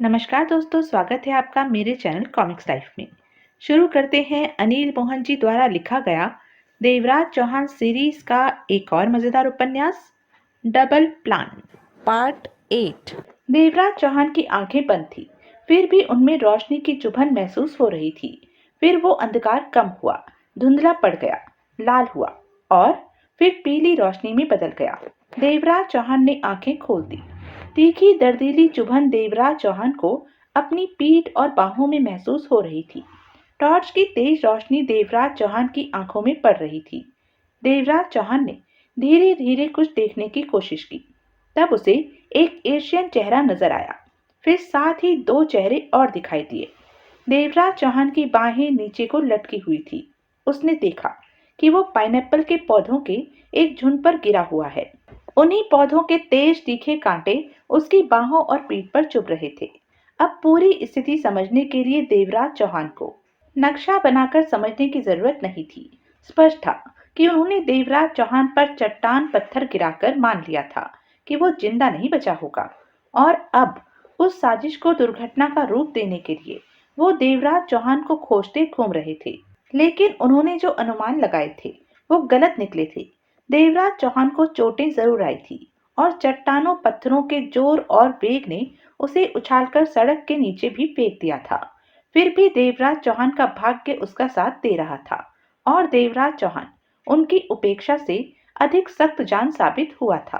नमस्कार दोस्तों, स्वागत है आपका मेरे चैनल कॉमिक्स लाइफ में। शुरू करते हैं अनिल मोहन जी द्वारा लिखा गया देवराज चौहान सीरीज का एक और मजेदार उपन्यास double plan part 8। Devraj Chauhan की आंखें बंद थी, फिर भी उनमें रोशनी की चुभन महसूस हो रही थी। फिर वो अंधकार कम हुआ, धुंधला पड़ गया, लाल हुआ और फिर पीली रोशनी में बदल गया। देवराज चौहान ने आंखें खोल दी। तीखी दर्दीली चुभन देवराज चौहान को अपनी पीठ और बाहों में महसूस हो रही थी। टॉर्च की तेज रोशनी देवराज चौहान की आंखों में पड़ रही थी। देवराज चौहान ने धीरे धीरे कुछ देखने की कोशिश की। तब उसे एक एशियन चेहरा नजर आया। फिर साथ ही दो चेहरे और दिखाई दिए। देवराज चौहान की बाहें नीचे को लटकी हुई थी। उसने देखा कि वो पाइनएप्पल के पौधों के एक झुंड पर गिरा हुआ है। उन्हीं पौधों के तेज तीखे कांटे उसकी बाहों और पीठ पर चुभ रहे थे। अब पूरी स्थिति समझने के लिए देवराज चौहान को नक्शा बनाकर समझने की जरूरत नहीं थी। स्पष्ट था कि उन्होंने देवराज चौहान पर चट्टान पत्थर गिराकर मान लिया था कि वो जिंदा नहीं बचा होगा, और अब उस साजिश को दुर्घटना का रूप देने के लिए वो देवराज चौहान को खोजते घूम रहे थे। लेकिन उन्होंने जो अनुमान लगाए थे वो गलत निकले थे। देवराज चौहान को चोटें जरूर आई थी और चट्टानों पत्थरों के जोर और वेग ने उसे उछालकर सड़क के नीचे भी फेंक दिया था। फिर भी देवराज चौहान का भाग्य उसका साथ दे रहा था और देवराज चौहान उनकी उपेक्षा से अधिक सख्त जान साबित हुआ था।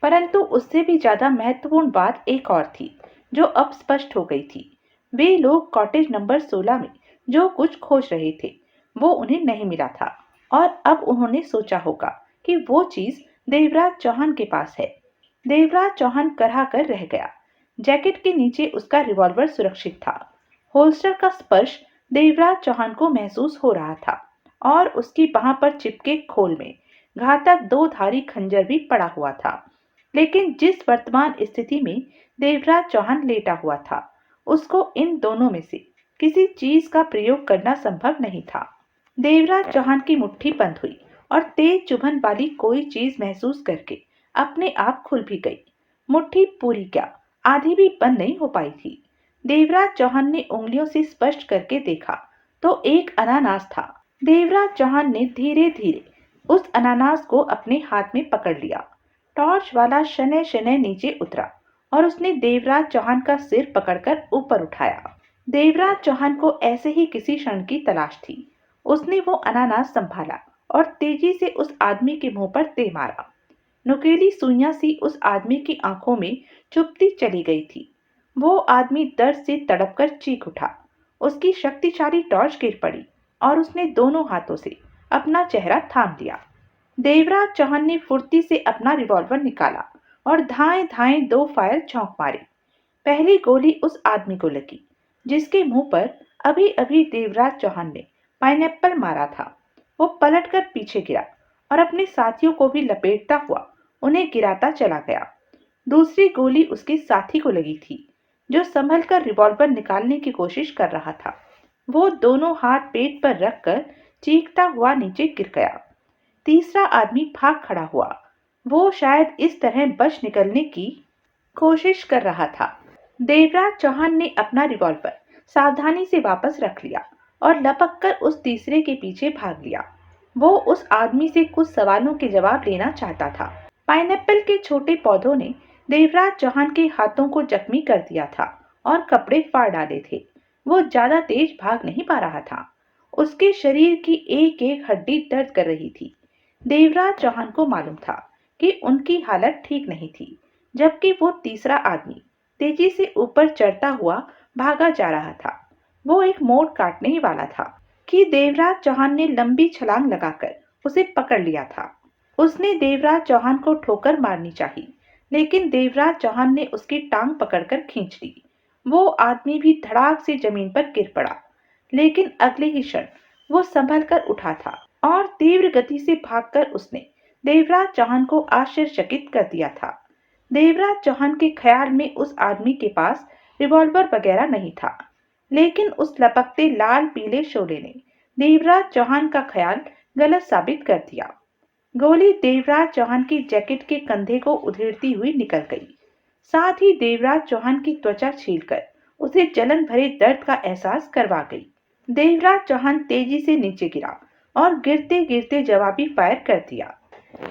परंतु उससे भी ज्यादा महत्वपूर्ण बात एक और थी जो अब स्पष्ट हो गई थी। वे लोग कॉटेज नंबर 16 में जो कुछ खोज रहे थे वो उन्हें नहीं मिला था, और अब उन्होंने सोचा होगा कि वो चीज देवराज चौहान के पास है। देवराज चौहान करहा कर रह गया। जैकेट के नीचे उसका रिवॉल्वर सुरक्षित था। होल्स्टर का स्पर्श देवराज चौहान को महसूस हो रहा था और उसकी बाह पर चिपके खोल में घातक दो धारी खंजर भी पड़ा हुआ था। लेकिन जिस वर्तमान स्थिति में देवराज चौहान लेटा हुआ था, उसको इन दोनों में से किसी चीज का प्रयोग करना संभव नहीं था। देवराज चौहान की मुट्ठी बंद हुई और तेज चुभन वाली कोई चीज महसूस करके अपने आप खुल भी गई। मुट्ठी पूरी क्या, आधी भी बंद नहीं हो पाई थी। देवराज चौहान ने उंगलियों से स्पष्ट करके देखा तो एक अनानास था। देवराज चौहान ने धीरे धीरे उस अनानास को अपने हाथ में पकड़ लिया। टॉर्च वाला शनय शनय नीचे उतरा और उसने देवराज चौहान का सिर पकड़कर ऊपर उठाया। देवराज चौहान को ऐसे ही किसी क्षण की तलाश थी। उसने वो अनानास संभाला और तेजी से उस आदमी के मुंह पर दे मारा। नुकीली सुइयां सी उस आदमी की आंखों में चुभती चली गई थी। वो आदमी दर्द से तड़पकर चीख उठा। उसकी शक्तिशाली टॉर्च गिर पड़ी और उसने दोनों हाथों से अपना चेहरा थाम लिया। देवराज चौहान ने फुर्ती से अपना रिवॉल्वर निकाला और धाएं धाएं दो फायर झोंक मारे। पहली गोली उस आदमी को लगी जिसके मुंह पर अभी अभी देवराज चौहान ने पाइनएप्पल मारा था। वो पलटकर पीछे गिरा और अपने साथियों को भी लपेटता हुआ उन्हें गिराता चला गया। दूसरी गोली उसके साथी को लगी थी जो संभल कर रिवॉल्वर निकालने की कोशिश कर रहा था। वो दोनों हाथ पेट पर रखकर चीखता हुआ नीचे गिर गया। तीसरा आदमी भाग खड़ा हुआ। वो शायद इस तरह बच निकलने की कोशिश कर रहा था। देवराज चौहान ने अपना रिवॉल्वर सावधानी से वापस रख लिया और लपक कर उस तीसरे के पीछे भाग लिया। वो उस आदमी से कुछ सवालों के जवाब लेना चाहता था। पाइनएप्पल के छोटे पौधों ने देवराज चौहान के हाथों को जख्मी कर दिया था और कपड़े फाड़ डाले थे। वो ज्यादा तेज भाग नहीं पा रहा था। उसके शरीर की एक एक हड्डी दर्द कर रही थी। देवराज चौहान को मालूम था कि उनकी हालत ठीक नहीं थी, जबकि वो तीसरा आदमी तेजी से ऊपर चढ़ता हुआ भागा जा रहा था। वो एक मोड़ काटने ही वाला था कि देवराज चौहान ने लंबी छलांग लगाकर उसे पकड़ लिया था। उसने देवराज चौहान को ठोकर मारनी चाहिए, लेकिन देवराज चौहान ने उसकी टांग पकड़कर खींच ली। वो आदमी भी धड़ाक से जमीन पर गिर पड़ा, लेकिन अगले ही क्षण वो संभल कर उठा था और तीव्र गति से भागकर उसने देवराज चौहान को आश्चर्यचकित कर दिया था। देवराज चौहान के ख्याल में उस आदमी के पास रिवॉल्वर वगैरह नहीं था, लेकिन उस लपकते लाल पीले शोले ने देवराज चौहान का ख्याल गलत साबित कर दिया। गोली देवराज चौहान की जैकेट के कंधे को उधेड़ती हुई निकल गई। साथ ही देवराज चौहान की त्वचा छीलकर उसे जलन भरे दर्द का एहसास करवा गई। देवराज चौहान तेजी से नीचे गिरा और गिरते गिरते जवाबी फायर कर दिया,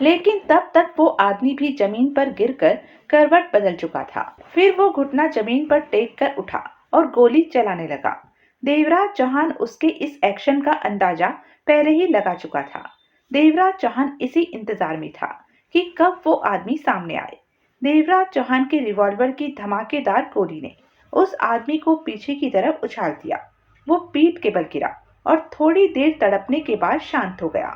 लेकिन तब तक वो आदमी भी जमीन पर गिरकर करवट बदल चुका था। फिर वो घुटना जमीन पर टेक कर उठा और गोली चलाने लगा। देवराज चौहान उसके इस एक्शन का अंदाजा पहले ही लगा चुका था। देवराज चौहान इसी इंतजार में था कि कब वो आदमी सामने आए। देवराज चौहान के रिवॉल्वर की धमाकेदार गोली ने उस आदमी को पीछे की तरफ उछाल दिया। वो पीठ के बल गिरा और थोड़ी देर तड़पने के बाद शांत हो गया।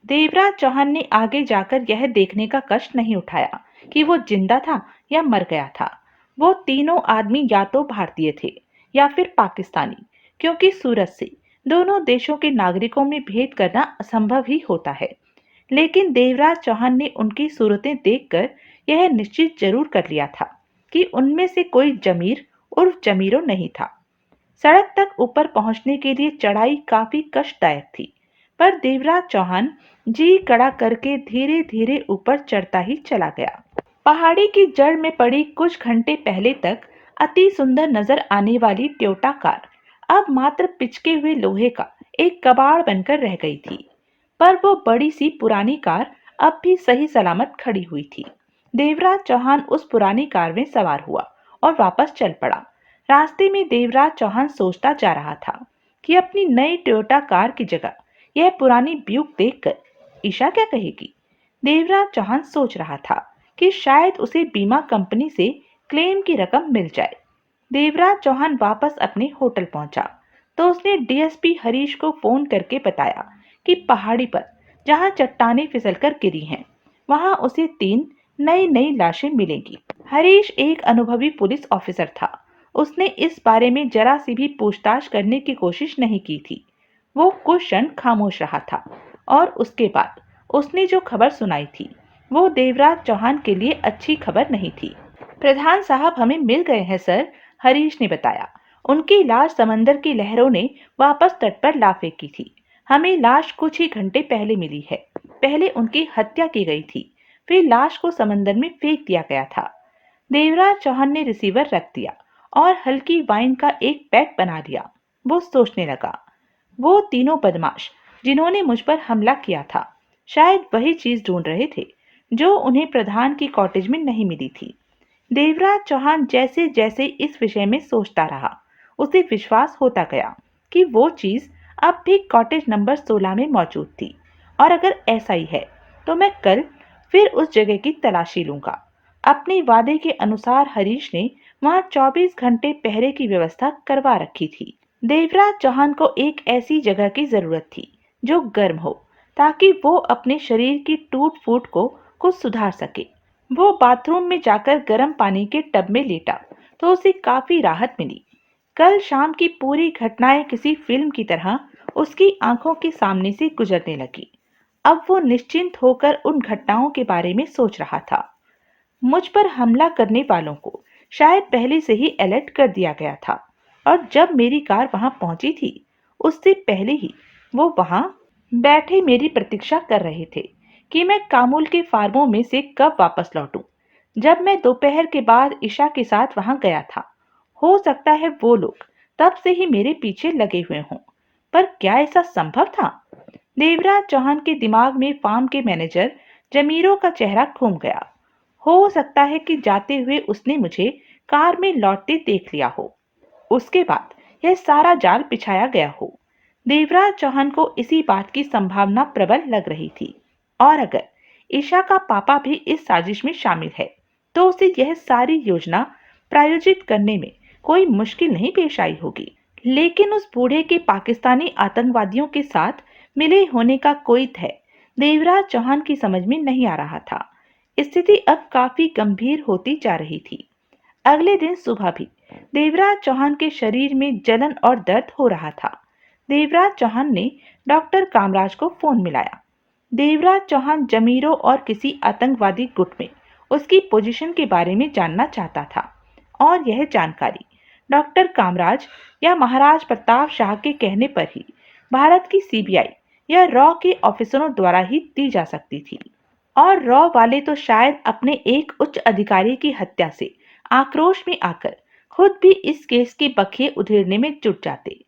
देवराज चौहान ने आगे जाकर यह देखने का कष्ट नहीं उठाया कि वो जिंदा था या मर गया था। वो तीनों आदमी या तो भारतीय थे या फिर पाकिस्तानी, क्योंकि सूरत से दोनों देशों के नागरिकों में भेद करना असंभव ही होता है। लेकिन देवराज चौहान ने उनकी सूरतें देखकर यह निश्चित जरूर कर लिया था कि उनमें से कोई जमीर उर्फ जमीरो नहीं था। सड़क तक ऊपर पहुंचने के लिए चढ़ाई काफी कष्टदायक थी, पर देवराज चौहान जी कड़ा करके धीरे धीरे ऊपर चढ़ता ही चला गया। पहाड़ी की जड़ में पड़ी कुछ घंटे पहले तक अति सुंदर नजर आने वाली टोयोटा कार अब मात्र पिचके हुए लोहे का एक कबाड़ बनकर रह गई थी। पर वो बड़ी सी पुरानी कार अब भी सही सलामत खड़ी हुई थी। देवराज चौहान उस पुरानी कार में सवार हुआ और वापस चल पड़ा। रास्ते में देवराज चौहान सोचता जा रहा था कि अपनी नई टोयोटा कार की जगह यह पुरानी ब्यूक देखकर ईशा क्या कहेगी। देवराज चौहान सोच रहा था कि शायद उसे बीमा कंपनी से क्लेम की रकम मिल जाए। देवराज चौहान वापस अपने होटल पहुंचा तो उसने डीएसपी हरीश को फोन करके बताया कि पहाड़ी पर जहां चट्टानें फिसलकर गिरी हैं, वहां उसे 3 नई लाशें मिलेंगी। हरीश एक अनुभवी पुलिस ऑफिसर था। उसने इस बारे में जरा सी भी पूछताछ करने की कोशिश नहीं की थी। वो कुछ क्षण खामोश रहा था और उसके बाद उसने जो खबर सुनाई थी वो देवराज चौहान के लिए अच्छी खबर नहीं थी। प्रधान साहब हमें मिल गए हैं सर, हरीश ने बताया। उनकी लाश समंदर की लहरों ने वापस तट पर ला फेंकी थी। हमें लाश कुछ ही घंटे पहले मिली है। पहले उनकी हत्या की गई थी, फिर लाश को समंदर में फेंक दिया गया था। देवराज चौहान ने रिसीवर रख दिया और हल्की वाइन का एक पैक बना लिया। वो सोचने लगा, वो तीनों बदमाश जिन्होंने मुझ पर हमला किया था शायद वही चीज ढूंढ रहे थे जो उन्हें प्रधान की कॉटेज में नहीं मिली थी। देवराज चौहान जैसे जैसे इस विषय में सोचता रहा, उसे विश्वास होता गया कि वो चीज अब भी कॉटेज नंबर 16 में मौजूद थी, और अगर ऐसा ही है तो मैं कल फिर उस जगह की तलाशी लूंगा। अपने वादे के अनुसार हरीश ने वहां 24 घंटे पहरे की व्यवस्था करवा रखी थी। देवराज चौहान को एक ऐसी जगह की जरूरत थी जो गर्म हो, ताकि वो अपने शरीर की टूट फूट को कुछ सुधार सके। वो बाथरूम में जाकर गर्म पानी के टब में लेटा तो उसे काफी राहत मिली। कल शाम की पूरी घटनाएं किसी फिल्म की तरह उसकी आंखों के सामने से गुजरने लगी। अब वो निश्चिंत होकर उन घटनाओं के बारे में सोच रहा था। मुझ पर हमला करने वालों को शायद पहले से ही अलर्ट कर दिया गया था, और जब मेरी कार वहां पहुंची थी उससे पहले ही वो वहां बैठे मेरी प्रतीक्षा कर रहे थे कि मैं कामुल के फार्मों में से कब वापस लौटूं। जब मैं दोपहर के बाद ईशा के साथ वहां गया था, हो सकता है वो लोग तब से ही मेरे पीछे लगे हुए हों, पर क्या ऐसा संभव था? देवराज चौहान के दिमाग में फार्म के मैनेजर जमीरों का चेहरा घूम गया। हो सकता है कि जाते हुए उसने मुझे कार में लौटते देख लिया हो। उसके बाद यह सारा जाल बिछाया गया हो। देवराज चौहान को इसी बात की संभावना प्रबल लग रही थी, और अगर ईशा का पापा भी इस साजिश में शामिल है तो उसे यह सारी योजना प्रायोजित करने में कोई मुश्किल नहीं पेश आई होगी। लेकिन उस बूढ़े के पाकिस्तानी आतंकवादियों के साथ मिले होने का कोई तय देवराज चौहान की समझ में नहीं आ रहा था। स्थिति अब काफी गंभीर होती जा रही थी। अगले दिन सुबह भी देवराज चौहान के शरीर में जलन और दर्द हो रहा था। देवराज चौहान ने डॉक्टर कामराज को फोन मिलाया। देवराज चौहान जमीरों और किसी आतंकवादी गुट में उसकी पोजीशन के बारे में जानना चाहता था, और यह जानकारी डॉक्टर कामराज या महाराज प्रताप शाह के कहने पर ही भारत की सीबीआई या रॉ के ऑफिसरों द्वारा ही दी जा सकती थी। और रॉ वाले तो शायद अपने एक उच्च अधिकारी की हत्या से आक्रोश में आकर खुद भी इस केस के बखिए उधेड़ने में जुट जाते।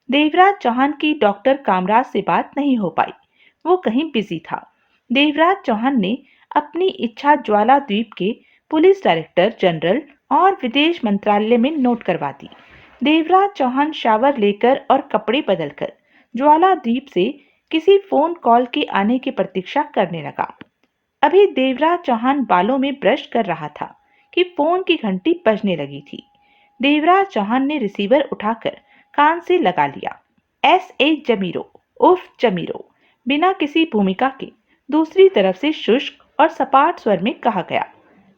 देवराज चौहान की डॉक्टर कामराज से बात नहीं हो पाई, वो कहीं बिजी था। देवराज चौहान ने अपनी इच्छा ज्वाला द्वीप के पुलिस डायरेक्टर जनरल और विदेश मंत्रालय में नोट करवा दी। देवराज चौहान शावर लेकर और कपड़े बदलकर ज्वाला द्वीप से किसी फोन कॉल के आने की प्रतीक्षा करने लगा। अभी देवराज चौहान बालों में ब्रश कर रहा था कि फोन की घंटी बजने लगी थी। देवराज चौहान ने रिसीवर उठाकर कान से लगा लिया। S.A. जमीरो उर्फ जमीरो, बिना किसी भूमिका के दूसरी तरफ से शुष्क और सपाट स्वर में कहा गया।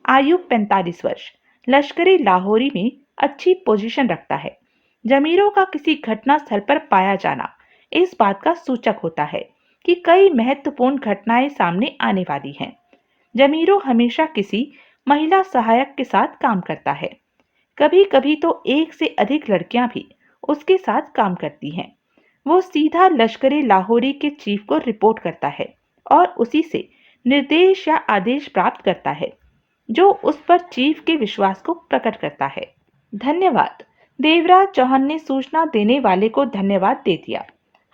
आयु 45 वर्ष, लश्करी लाहौरी में अच्छी पोजीशन रखता है। जमीरों का किसी घटना स्थल पर पाया जाना इस बात का सूचक होता है कि कई महत्वपूर्ण घटनाएं सामने आने वाली हैं। जमीरो हमेशा किसी महिला सहायक के साथ काम करता है। कभी कभी तो एक से अधिक लड़कियां भी उसके साथ काम करती हैं। वो सीधा लश्करी लाहौरी के चीफ को रिपोर्ट करता है और उसी से निर्देश या आदेश प्राप्त करता है, जो उस पर चीफ के विश्वास को प्रकट करता है। धन्यवाद। देवराज चौहान ने सूचना देने वाले को धन्यवाद दे दिया।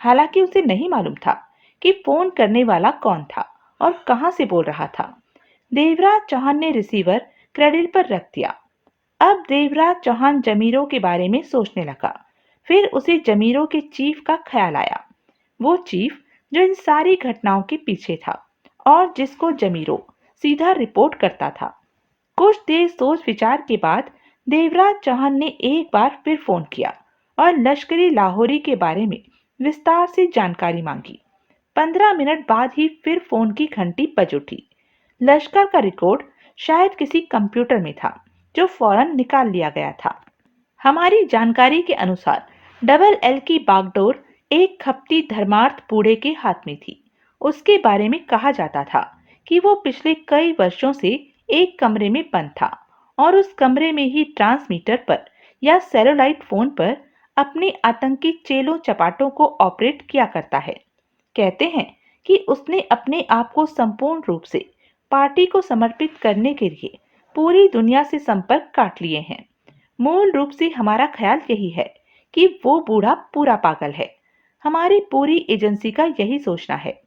हालांकि उसे नहीं मालूम था कि फोन करने वाला कौन था और कहां से बोल रहा था। देवराज चौहान ने रिसीवर क्रेडिल पर रख दिया। अब देवराज चौहान जमीरों के बारे में सोचने लगा। फिर उसे जमीरों के चीफ का ख्याल आया। वो चीफ जो इन सारी घटनाओं के पीछे था और जिसको जमीरों सीधा रिपोर्ट करता था। कुछ देर सोच विचार के बाद देवराज चौहान ने एक बार फिर फोन किया और लश्करी लाहौरी के बारे में विस्तार से जानकारी मांगी। 15 मिनट बाद ही फिर फोन की घंटी बज उठी। लश्कर का रिकॉर्ड शायद किसी कंप्यूटर में था, जो फौरन निकाल लिया गया था। हमारी जानकारी के अनुसार डबल एल की बागडोर एक खपती धर्मार्थ बूढ़े के हाथ में थी। उसके बारे में कहा जाता था कि वो पिछले कई वर्षों से एक कमरे में बंद था और उस कमरे में ही ट्रांसमीटर पर या सेलुलाइट फोन पर अपने आतंकी चेलों चपाटों को ऑपरेट किया करता है। कहते हैं कि उसने अपने आप को संपूर्ण रूप से पार्टी को समर्पित करने के लिए पूरी दुनिया से संपर्क काट लिए हैं। मूल रूप से हमारा ख्याल यही है कि वो बूढ़ा पूरा पागल है। हमारी पूरी एजेंसी का यही सोचना है।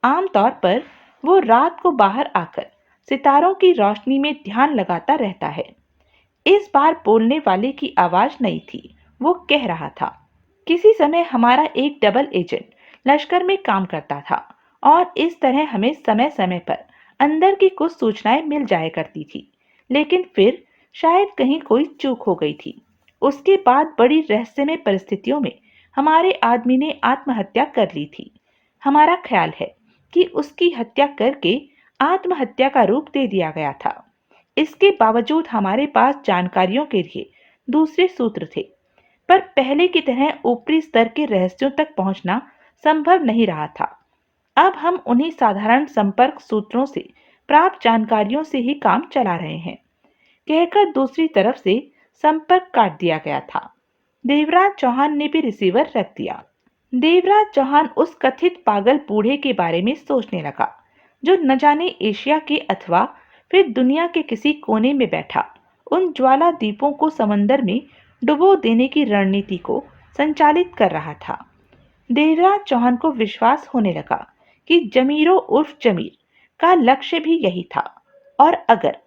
आमतौर पर वो रात को बाहर आकर सितारों की रोशनी में ध्यान लगाता रहता है। इस बार बोलने वाले की आवाज नहीं थी। वो कह रहा था, किसी समय हमारा एक डबल एजेंट लश्कर में काम करता था और इस तरह हमें समय समय पर अंदर की कुछ सूचनाएं मिल जाया करती थी, लेकिन फिर शायद कहीं कोई चूक हो गई थी। उसके बाद बड़ी रहस्यमय परिस्थितियों में हमारे आदमी ने आत्महत्या कर ली थी। हमारा ख्याल है कि उसकी हत्या करके आत्महत्या का रूप दे दिया गया था। इसके बावजूद हमारे पास जानकारियों के लिए दूसरे सूत्र थे, पर पहले की तरह ऊपरी स्तर के रहस्यों तक पहुंचना संभव नहीं रहा था। अब हम उन्हीं साधारण संपर्क सूत्रों से प्राप्त जानकारियों से ही काम चला रहे हैं। कहकर दूसरी तरफ से संपर्क काट दिया गया था। देवराज चौहान ने भी रिसीवर रख दिया। देवराज चौहान उस कथित पागल बूढ़े के बारे में सोचने लगा, जो न जाने एशिया के अथवा फिर दुनिया के किसी कोने में बैठा उन ज्वाला द्वीपों को समंदर में डुबो देने की रणनीति को संचालित कर रहा था। देवराज चौहान को विश्वास होने लगा कि जमीरो उर्फ जमीर का लक्ष्य भी यही था, और अगर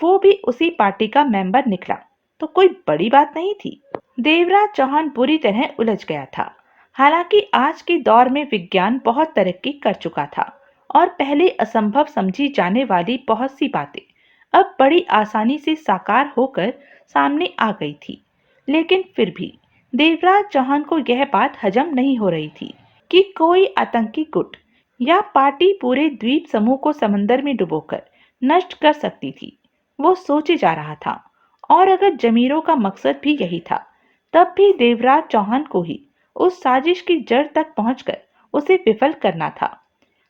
वो भी उसी पार्टी का मेंबर निकला तो कोई बड़ी बात नहीं थी। देवराज चौहान बुरी तरह उलझ गया था। हालांकि आज के दौर में विज्ञान बहुत तरक्की कर चुका था और पहले असंभव समझी जाने वाली बहुत सी बातें अब बड़ी आसानी से साकार होकर सामने आ गई थी। लेकिन फिर भी देवराज चौहान को यह बात हजम नहीं हो रही थी कि कोई आतंकी गुट या पार्टी पूरे द्वीप समूह को समंदर में डुबोकर नष्ट कर सकती थी। वो सोचे जा रहा था, और अगर जमीरों का मकसद भी यही था, तब भी देवराज चौहान को ही उस साजिश की जड़ तक पहुंचकर उसे विफल करना था।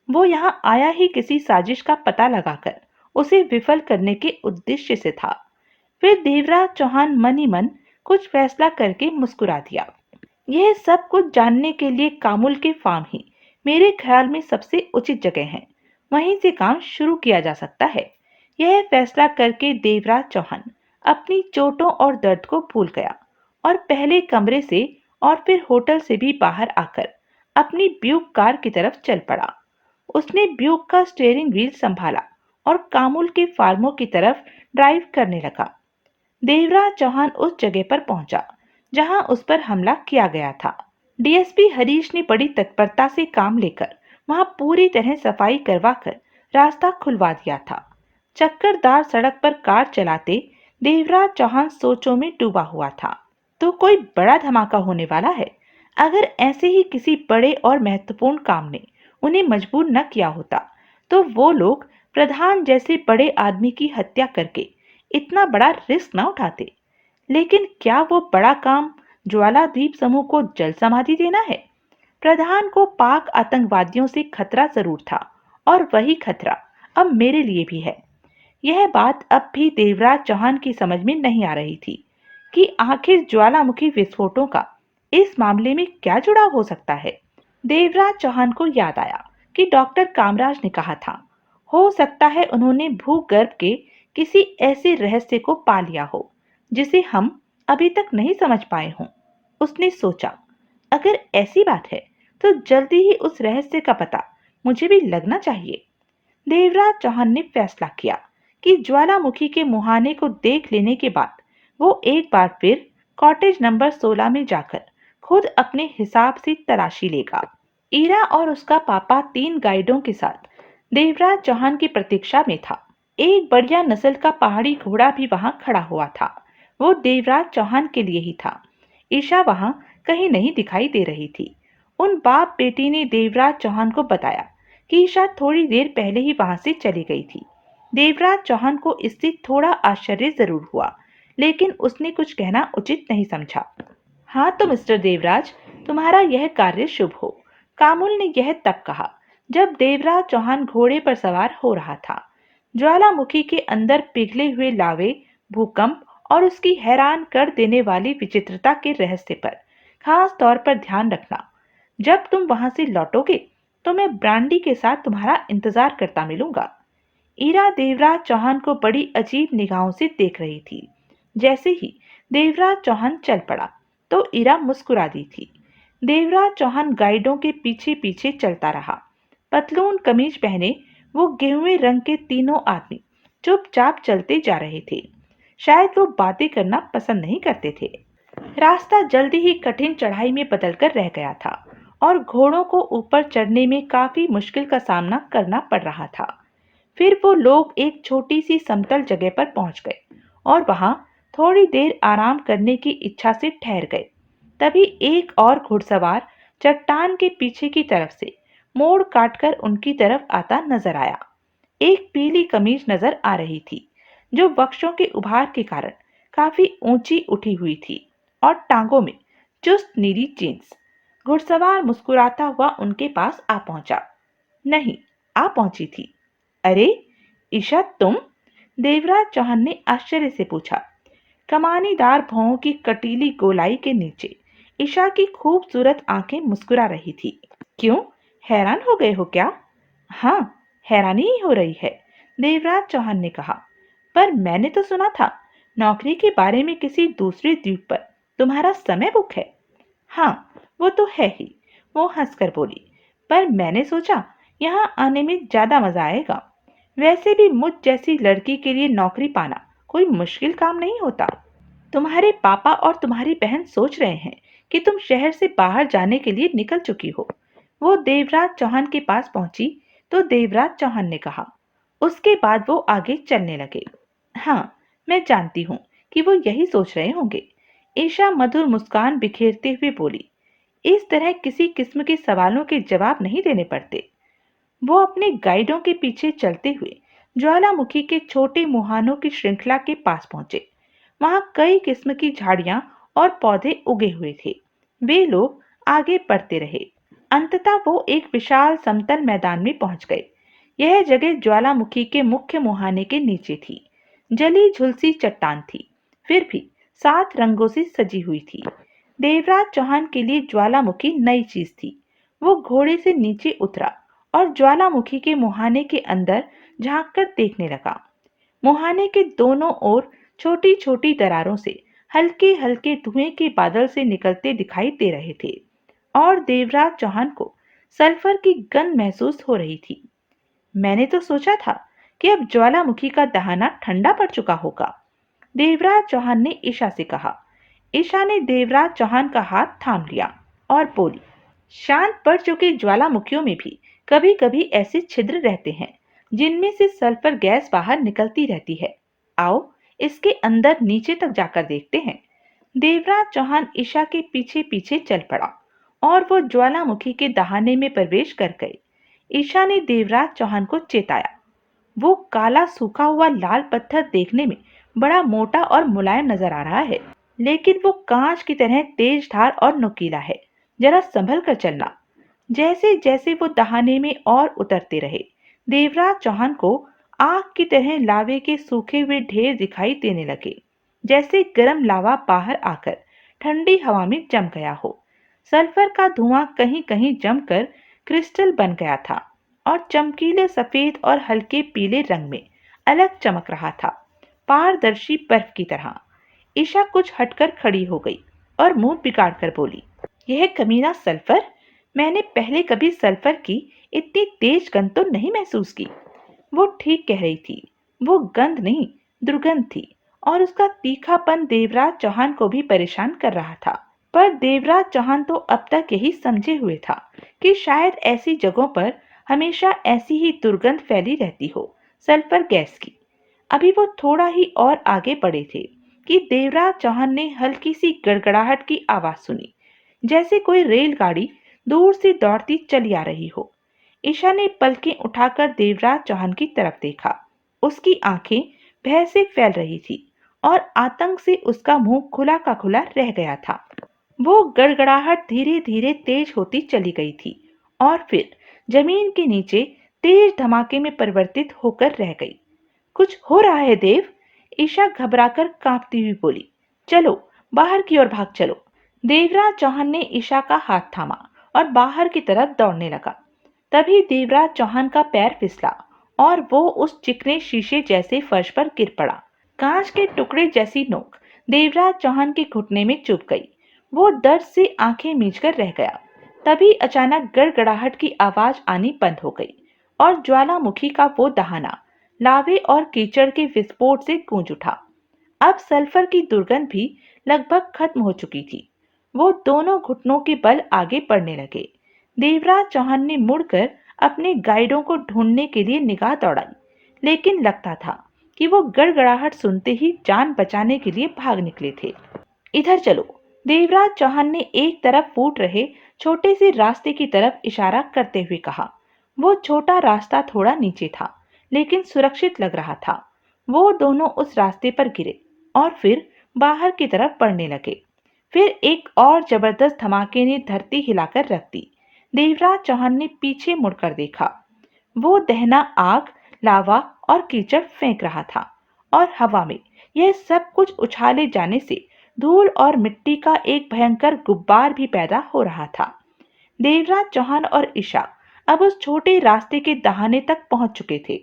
वो यहाँ आया ही किसी साजिश का पता लगाकर उसे विफल करने के उद्देश्य से था। फिर देवराज चौहान मन ही मन कुछ फैसला करके मुस्कुरा दिया। यह सब कुछ जानने के लिए कामुल के फार्म ही मेरे ख्याल में सबसे उचित जगह है। वहीं से काम शुरू किया जा सकता है। यह फैसला करके देवराज चौहान अपनी चोटों और दर्द को भूल गया और पहले कमरे से और फिर होटल से भी बाहर आकर अपनी ब्यूक कार की तरफ चल पड़ा। उसने ब्यूक का स्टीयरिंग व्हील संभाला और कामुल के फार्मों की तरफ ड्राइव करने लगा। देवराज चौहान उस जगह पर पहुंचा जहां उस पर हमला किया गया था। डीएसपी हरीश ने बड़ी तत्परता से काम लेकर वहां पूरी तरह सफाई करवाकर रास्ता खुलवा दिया था। चक्करदार सड़क पर कार चलाते देवराज चौहान सोचों में डूबा हुआ था। तो कोई बड़ा धमाका होने वाला है। अगर ऐसे ही किसी बड़े और महत्वपूर्ण काम ने उन्हें मजबूर न किया होता तो वो लोग प्रधान जैसे बड़े आदमी की हत्या करके इतना बड़ा रिस्क न उठाते। लेकिन क्या वो बड़ा काम ज्वाला द्वीप समूह को जल समाधि देना है? प्रधान को पाक आतंकवादियों से खतरा जरूर था और वही खतरा अब मेरे लिए भी है। यह बात अब भी देवराज चौहान की समझ में नहीं आ रही थी कि आखिर ज्वालामुखी विस्फोटों का इस मामले में क्या जुड़ाव हो सकता है। देवराज चौहान को याद आया कि डॉक्टर कामराज ने कहा था, हो सकता है उन्होंने भूगर्भ के किसी ऐसे रहस्य को पा लिया हो जिसे हम अभी तक नहीं समझ पाए हों। उसने सोचा, अगर ऐसी बात है तो जल्दी ही उस रहस्य का पता मुझे भी लगना चाहिए। देवराज चौहान ने फैसला किया कि ज्वालामुखी के मुहाने को देख लेने के बाद वो एक बार फिर कॉटेज नंबर 16 में जाकर खुद अपने हिसाब से तलाशी लेगा। ईरा और उसका पापा 3 गाइडों के साथ देवराज चौहान की प्रतीक्षा में था। एक बढ़िया नस्ल का पहाड़ी घोड़ा भी वहां खड़ा हुआ था। वो देवराज चौहान के लिए ही था। ईशा वहां कहीं नहीं दिखाई दे रही थी। उन बाप बेटी ने देवराज चौहान को बताया कि ईशा थोड़ी देर पहले ही वहां से चली गई थी। देवराज चौहान को इससे थोड़ा आश्चर्य जरूर हुआ, लेकिन उसने कुछ कहना उचित नहीं समझा। हाँ तो मिस्टर देवराज, तुम्हारा यह कार्य शुभ हो। कामुल ने यह तब कहा जब देवराज चौहान घोड़े पर सवार हो रहा था। ज्वालामुखी के अंदर पिघले हुए लावे, भूकंप और उसकी हैरान कर देने वाली विचित्रता के रहस्य पर खास तौर पर ध्यान रखना। जब तुम वहां से लौटोगे तो मैं ब्रांडी के साथ तुम्हारा इंतजार करता मिलूंगा। ईरा देवराज चौहान को बड़ी अजीब निगाहों से देख रही थी। जैसे ही देवराज चौहान चल पड़ा तो ईरा मुस्कुरा दी थी। देवराज चौहान गाइडों के पीछे पीछे चलता रहा। पतलून कमीज पहने वो गेहुए रंग के तीनों आदमी चुपचाप चलते जा रहे थे। शायद वो बातें करना पसंद नहीं करते थे। रास्ता जल्दी ही कठिन चढ़ाई में बदलकर रह गया था और घोड़ों को ऊपर चढ़ने में काफी मुश्किल का सामना करना पड़ रहा था। फिर वो लोग एक छोटी सी समतल जगह पर पहुंच गए और वहां थोड़ी देर आराम करने की इच्छा से ठहर गए। तभी एक और घुड़सवार चट्टान के पीछे की तरफ से मोड़ काटकर उनकी तरफ आता नजर आया। एक पीली कमीज नजर आ रही थी जो वक्षों के उभार के कारण काफी ऊंची उठी हुई थी और टांगों में चुस्त नीली जींस। घुड़सवार मुस्कुराता हुआ उनके पास आ पहुंचा। नहीं, आ पहुंची थी। अरे ईशा, तुम? देवराज चौहान ने आश्चर्य से पूछा। कमानीदार भौं की कटीली गोलाई के नीचे ईशा की खूबसूरत आंखें मुस्कुरा रही थी। क्यों, हैरान हो गए हो क्या? हाँ, हैरानी ही हो रही है, देवराज चौहान ने कहा। पर मैंने तो सुना था नौकरी के बारे में किसी दूसरे द्वीप पर तुम्हारा समय बुक है। हाँ, वो तो है ही, वो हंसकर बोली। पर मैंने सोचा यहाँ आने में ज्यादा मजा आएगा। वैसे भी मुझ जैसी लड़की के लिए नौकरी पाना कोई मुश्किल काम नहीं होता। तुम्हारे पापा और तुम्हारी बहन सोच रहे हैं कि तुम शहर से बाहर जाने के लिए निकल चुकी हो। वो देवराज चौहान के पास पहुंची तो देवराज चौहान ने कहा। उसके बाद वो आगे चलने लगे। हाँ, मैं जानती हूँ कि वो यही सोच रहे होंगे। ईशा मधुर मुस्कान बिखेरते हुए बोली। इस तरह किसी किस्म के सवालों के जवाब नहीं देने पड़ते। वो अपने गाइडों के पीछे चलते हुए ज्वालामुखी के छोटे मुहानों की श्रृंखला के पास पहुंचे। वहां कई किस्म की झाड़ियां और पौधे उगे हुए थे। वे लोग आगे बढ़ते रहे। अंततः वो एक विशाल समतल मैदान में पहुंच गए। यह जगह ज्वालामुखी के मुख्य मुहाने के नीचे थी। जली झुलसी चट्टान थी, फिर भी 7 रंगों से सजी हुई थी। देवराज चौहान के लिए ज्वालामुखी नई चीज थी। वो घोड़े से नीचे उतरा और ज्वालामुखी के मुहाने के अंदर झांककर देखने लगा। मुहाने के दोनों ओर छोटी छोटी दरारों से हल्के हल्के धुएं के बादल से निकलते दिखाई दे रहे थे और देवराज चौहान को सल्फर की गंध महसूस हो रही थी। मैंने तो सोचा था कि अब ज्वालामुखी का दहाना ठंडा पड़ चुका होगा, देवराज चौहान ने ईशा से कहा। ईशा ने देवराज चौहान का हाथ थाम लिया और बोली, शांत पड़ चुके ज्वालामुखियों में भी कभी कभी ऐसे छिद्र रहते हैं जिनमें से सल्फर गैस बाहर निकलती रहती है। आओ इसके अंदर नीचे तक जाकर देखते हैं। देवराज चौहान ईशा के पीछे पीछे चल पड़ा और वो ज्वालामुखी के दहाने में प्रवेश कर गए। ईशा ने देवराज चौहान को चेताया। वो काला सूखा हुआ लाल पत्थर देखने में बड़ा मोटा और मुलायम नजर आ रहा है, लेकिन वो कांच की तरह तेज धार और नुकीला है। जरा संभल कर चलना। जैसे जैसे वो दहाने में और उतरते रहे, देवराज चौहान को आग की तरह लावे के सूखे हुए ढेर दिखाई देने लगे, जैसे गर्म लावा बाहर आकर ठंडी हवा में जम गया हो। सल्फर का धुआं कहीं कहीं जमकर क्रिस्टल बन गया था और चमकीले सफेद और हल्के पीले रंग में अलग चमक रहा था, पारदर्शी बर्फ की तरह। ईशा कुछ हटकर खड़ी हो गई और मुंह बिगाड़ कर बोली, यह कमीना सल्फर! मैंने पहले कभी सल्फर की इतनी तेज गंध तो नहीं महसूस की। वो ठीक कह रही थी। वो गंध नहीं, दुर्गंध थी और उसका तीखापन देवराज चौहान को भी परेशान कर रहा था। पर देवराज चौहान तो अब तक यही समझे हुए था कि शायद ऐसी जगहों पर हमेशा ऐसी ही दुर्गंध फैली रहती हो, सल्फर गैस की। अभी वो थोड़ा ही और आगे बढ़े थे कि देवराज चौहान ने हल्की सी गड़गड़ाहट की आवाज सुनी, जैसे कोई रेलगाड़ी दूर से दौड़ती चली आ रही हो। ईशा ने पलकें उठाकर देवराज चौहान की तरफ देखा। उसकी आंखें भय से फैल रही थी और आतंक से उसका मुंह खुला का खुला रह गया था। वो गड़गड़ाहट धीरे धीरे तेज होती चली गई थी और फिर जमीन के नीचे तेज धमाके में परिवर्तित होकर रह गई। कुछ हो रहा है देव! ईशा घबराकर कांपती हुई बोली। चलो बाहर की ओर भाग चलो। देवराज चौहान ने ईशा का हाथ थामा और बाहर की तरफ दौड़ने लगा। तभी देवराज चौहान का पैर फिसला और वो उस चिकने शीशे जैसे फर्श पर गिर पड़ा। कांच के टुकड़े जैसी नोक देवराज चौहान के घुटने में चुभ गई। वो दर्द से आंखें मीचकर रह गया। तभी अचानक गड़गड़ाहट की आवाज आनी बंद हो गई और ज्वालामुखी का वो दहाना लावे और कीचड़ के विस्फोट से गूंज उठा। अब सल्फर की दुर्गंध भी लगभग खत्म हो चुकी थी। वो दोनों घुटनों के बल आगे बढ़ने लगे। देवराज चौहान ने मुड़कर अपने गाइडों को ढूंढने के लिए निगाह दौड़ाई, लेकिन लगता था कि वो गड़गड़ाहट सुनते ही जान बचाने के लिए भाग निकले थे। इधर चलो! देवराज चौहान ने एक तरफ फूट रहे छोटे से रास्ते की तरफ इशारा करते हुए कहा। वो छोटा रास्ता थोड़ा नीचे था, लेकिन सुरक्षित लग रहा था। वो दोनों उस रास्ते पर गिरे और फिर बाहर की तरफ बढ़ने लगे। फिर एक और जबरदस्त धमाके ने धरती हिलाकर रख दी। देवराज चौहान ने पीछे मुड़कर देखा। वो दहना आग, लावा और कीचड़ फेंक रहा था और हवा में यह सब कुछ उछाले जाने से धूल और मिट्टी का एक भयंकर गुब्बार भी पैदा हो रहा था। देवराज चौहान और ईशा अब उस छोटे रास्ते के दहाने तक पहुंच चुके थे,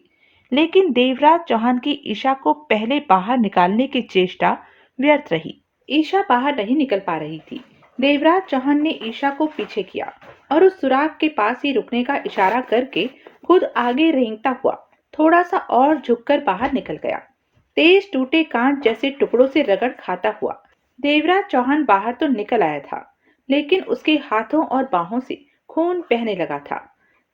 लेकिन देवराज चौहान की ईशा को पहले बाहर निकालने की चेष्टा व्यर्थ रही। ईशा बाहर नहीं निकल पा रही थी। देवराज चौहान ने ईशा को पीछे किया और उस सुराख के पास ही रुकने का इशारा करके खुद आगे रेंगता हुआ थोड़ा सा और झुककर बाहर निकल गया। तेज टूटे कांच जैसे टुकड़ों से रगड़ खाता हुआ देवराज चौहान बाहर तो निकल आया था, लेकिन उसके हाथों और बाहों से खून बहने लगा था।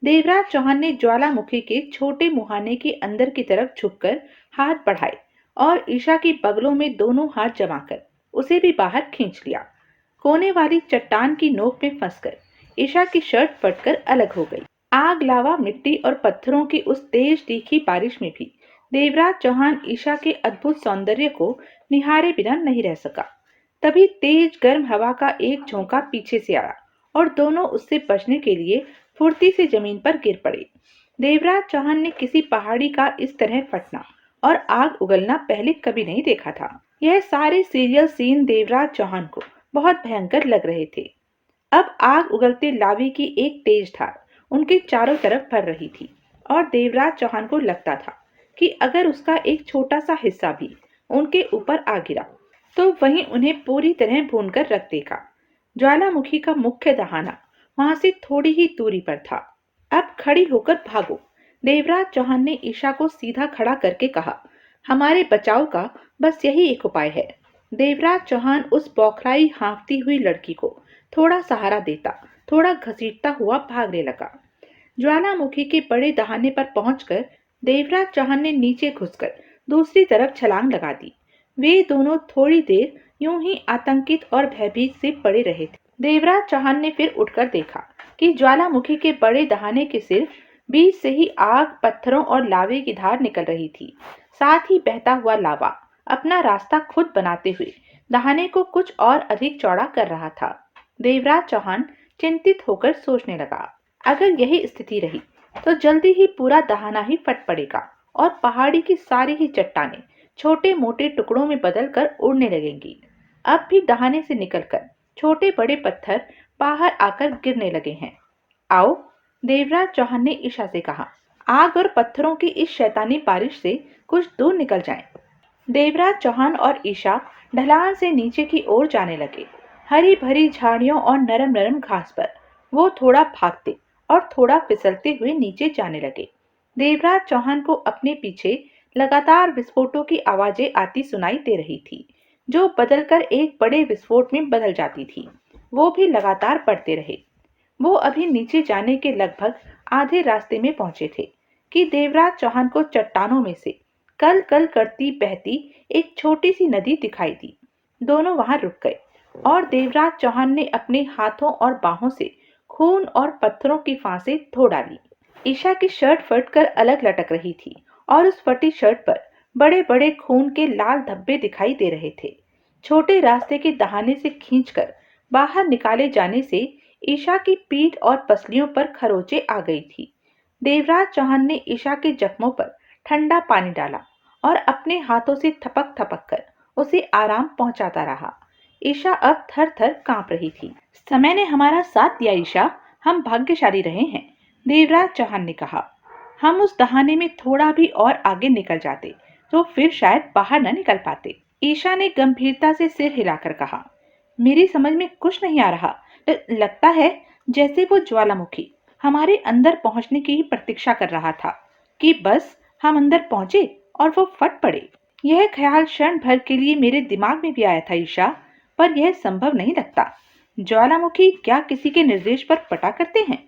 देवराज चौहान ने ज्वालामुखी के छोटे मुहाने के अंदर की तरफ झुककर हाथ बढ़ाए और ईशा की बगलों में दोनों हाथ जमाकर उसे भी बाहर खींच लिया। कोने वाली चट्टान की नोक में फंसकर ईशा की शर्ट फटकर अलग हो गई। आग, लावा, मिट्टी और पत्थरों की उस तेज तीखी बारिश में भी देवराज चौहान ईशा के अद्भुत सौंदर्य को निहारे बिना नहीं रह सका। तभी तेज गर्म हवा का एक झोंका पीछे से आया और दोनों उससे बचने के लिए फुर्ती से जमीन पर गिर पड़े। देवराज चौहान ने किसी पहाड़ी का इस तरह फटना और आग उगलना पहले कभी नहीं देखा था। यह सारे सीरियल सीन देवराज चौहान को बहुत भयंकर लग रहे थे। अब आग उगलते लावे की एक तेज धार उनके चारों तरफ भर रही थी और देवराज चौहान को लगता था कि अगर उसका एक छोटा सा हिस्सा भी उनके ऊपर आ गिरा तो वहीं उन्हें पूरी तरह भूनकर रख देगा। ज्वालामुखी का मुख्य दहाना वहां से थोड़ी ही दूरी पर था। अब खड़ी होकर भागो। देवराज चौहान ने ईशा को सीधा खड़ा करके कहा। हमारे बचाव का बस यही एक उपाय है। देवराज चौहान उस बौखलाई हाँफती हुई लड़की को थोड़ा सहारा देता, थोड़ा घसीटता हुआ भागने लगा। ज्वालामुखी के बड़े दहाने पर पहुंचकर देवराज चौहान ने नीचे घुसकर दूसरी तरफ छलांग लगा दी। वे दोनों थोड़ी देर यूं ही आतंकित और भयभीत से पड़े रहे थे। देवराज चौहान ने फिर उठकर देखा कि ज्वालामुखी के बड़े दहाने के सिर्फ बीच से ही आग, पत्थरों और लावे की धार निकल रही थी। साथ ही बहता हुआ लावा अपना रास्ता खुद बनाते हुए दहाने को कुछ और अधिक चौड़ा कर रहा था। देवराज चौहान चिंतित होकर सोचने लगा, अगर यही स्थिति रही तो जल्दी ही पूरा दहाना ही फट पड़ेगा और पहाड़ी की सारी ही चट्टानें छोटे मोटे टुकड़ों में बदलकर उड़ने लगेंगी। अब भी दहाने से निकलकर छोटे बड़े पत्थर बाहर आकर गिरने लगे हैं। आओ, देवराज चौहान ने ईशा से कहा, आग और पत्थरों की इस शैतानी बारिश से कुछ दूर निकल जाएं। देवराज चौहान और ईशा ढलान से नीचे की ओर जाने लगे। हरी भरी झाड़ियों और नरम नरम घास पर वो थोड़ा भागते और थोड़ा फिसलते हुए नीचे जाने लगे। देवराज चौहान को अपने पीछे लगातार विस्फोटों की आवाजें आती सुनाई दे रही थी, जो बदलकर एक बड़े विस्फोट में बदल जाती थी। वो भी लगातार बढ़ते रहे। वो अभी नीचे जाने के लगभग आधे रास्ते में पहुंचे थे कि देवराज चौहान को चट्टानों में से कल कल करती बहती एक छोटी सी नदी दिखाई दी। दोनों वहां रुक गए और देवराज चौहान ने अपने हाथों और बाहों से खून और पत्थरों की फांसें धो डाली। ईशा की शर्ट फटकर अलग लटक रही थी और उस फटी शर्ट पर बड़े बड़े खून के लाल धब्बे दिखाई दे रहे थे। छोटे रास्ते के दहाने से खींचकर बाहर निकाले जाने से ईशा की पीठ और पसलियों पर खरोंचे आ गई थी। देवराज चौहान ने ईशा के जख्मों पर ठंडा पानी डाला और अपने हाथों से थपक थपक कर उसे आराम पहुंचाता रहा। ईशा अब थर थर कांप रही थी। समय ने हमारा साथ दिया ईशा, हम भाग्यशाली रहे हैं, देवराज चौहान ने कहा। हम उस दहाने में थोड़ा भी और आगे निकल जाते तो फिर शायद बाहर न निकल पाते। ईशा ने गंभीरता से सिर हिलाकर कहा, मेरी समझ में कुछ नहीं आ रहा। लगता है जैसे वो ज्वालामुखी हमारे अंदर पहुंचने की ही प्रतीक्षा कर रहा था कि बस हम अंदर पहुंचे और वो फट पड़े। यह ख्याल क्षण भर के लिए मेरे दिमाग में भी आया था ईशा, पर यह संभव नहीं लगता। ज्वालामुखी क्या किसी के निर्देश पर पटा करते हैं?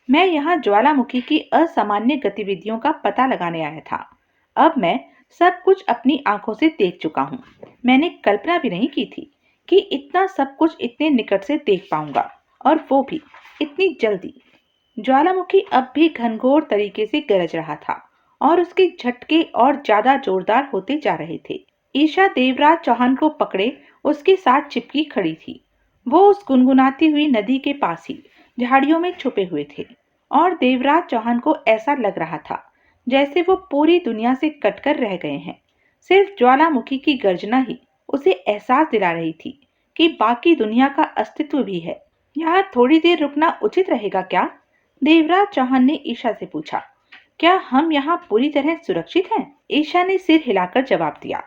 मैं यहाँ ज्वालामुखी की असामान्य गतिविधियों का पता लगाने आया था। अब मैं सब कुछ अपनी आंखों से देख चुका हूँ। मैंने कल्पना भी नहीं की थी कि इतना सब कुछ इतने निकट से देख पाऊंगा, और वो भी इतनी जल्दी। ज्वालामुखी अब भी घनघोर तरीके से गरज रहा था और उसके झटके और ज्यादा जोरदार होते जा रहे थे। ईशा देवराज चौहान को पकड़े उसके साथ चिपकी खड़ी थी। वो उस गुनगुनाती हुई नदी के पास ही झाड़ियों में छुपे हुए थे और देवराज चौहान को ऐसा लग रहा था जैसे वो पूरी दुनिया से कटकर रह गए हैं। सिर्फ ज्वालामुखी की गर्जना ही उसे एहसास दिला रही थी कि बाकी दुनिया का अस्तित्व भी है। यहाँ थोड़ी देर रुकना उचित रहेगा क्या? देवराज चौहान ने ईशा से पूछा। क्या हम यहाँ पूरी तरह सुरक्षित हैं? ईशा ने सिर हिलाकर जवाब दिया।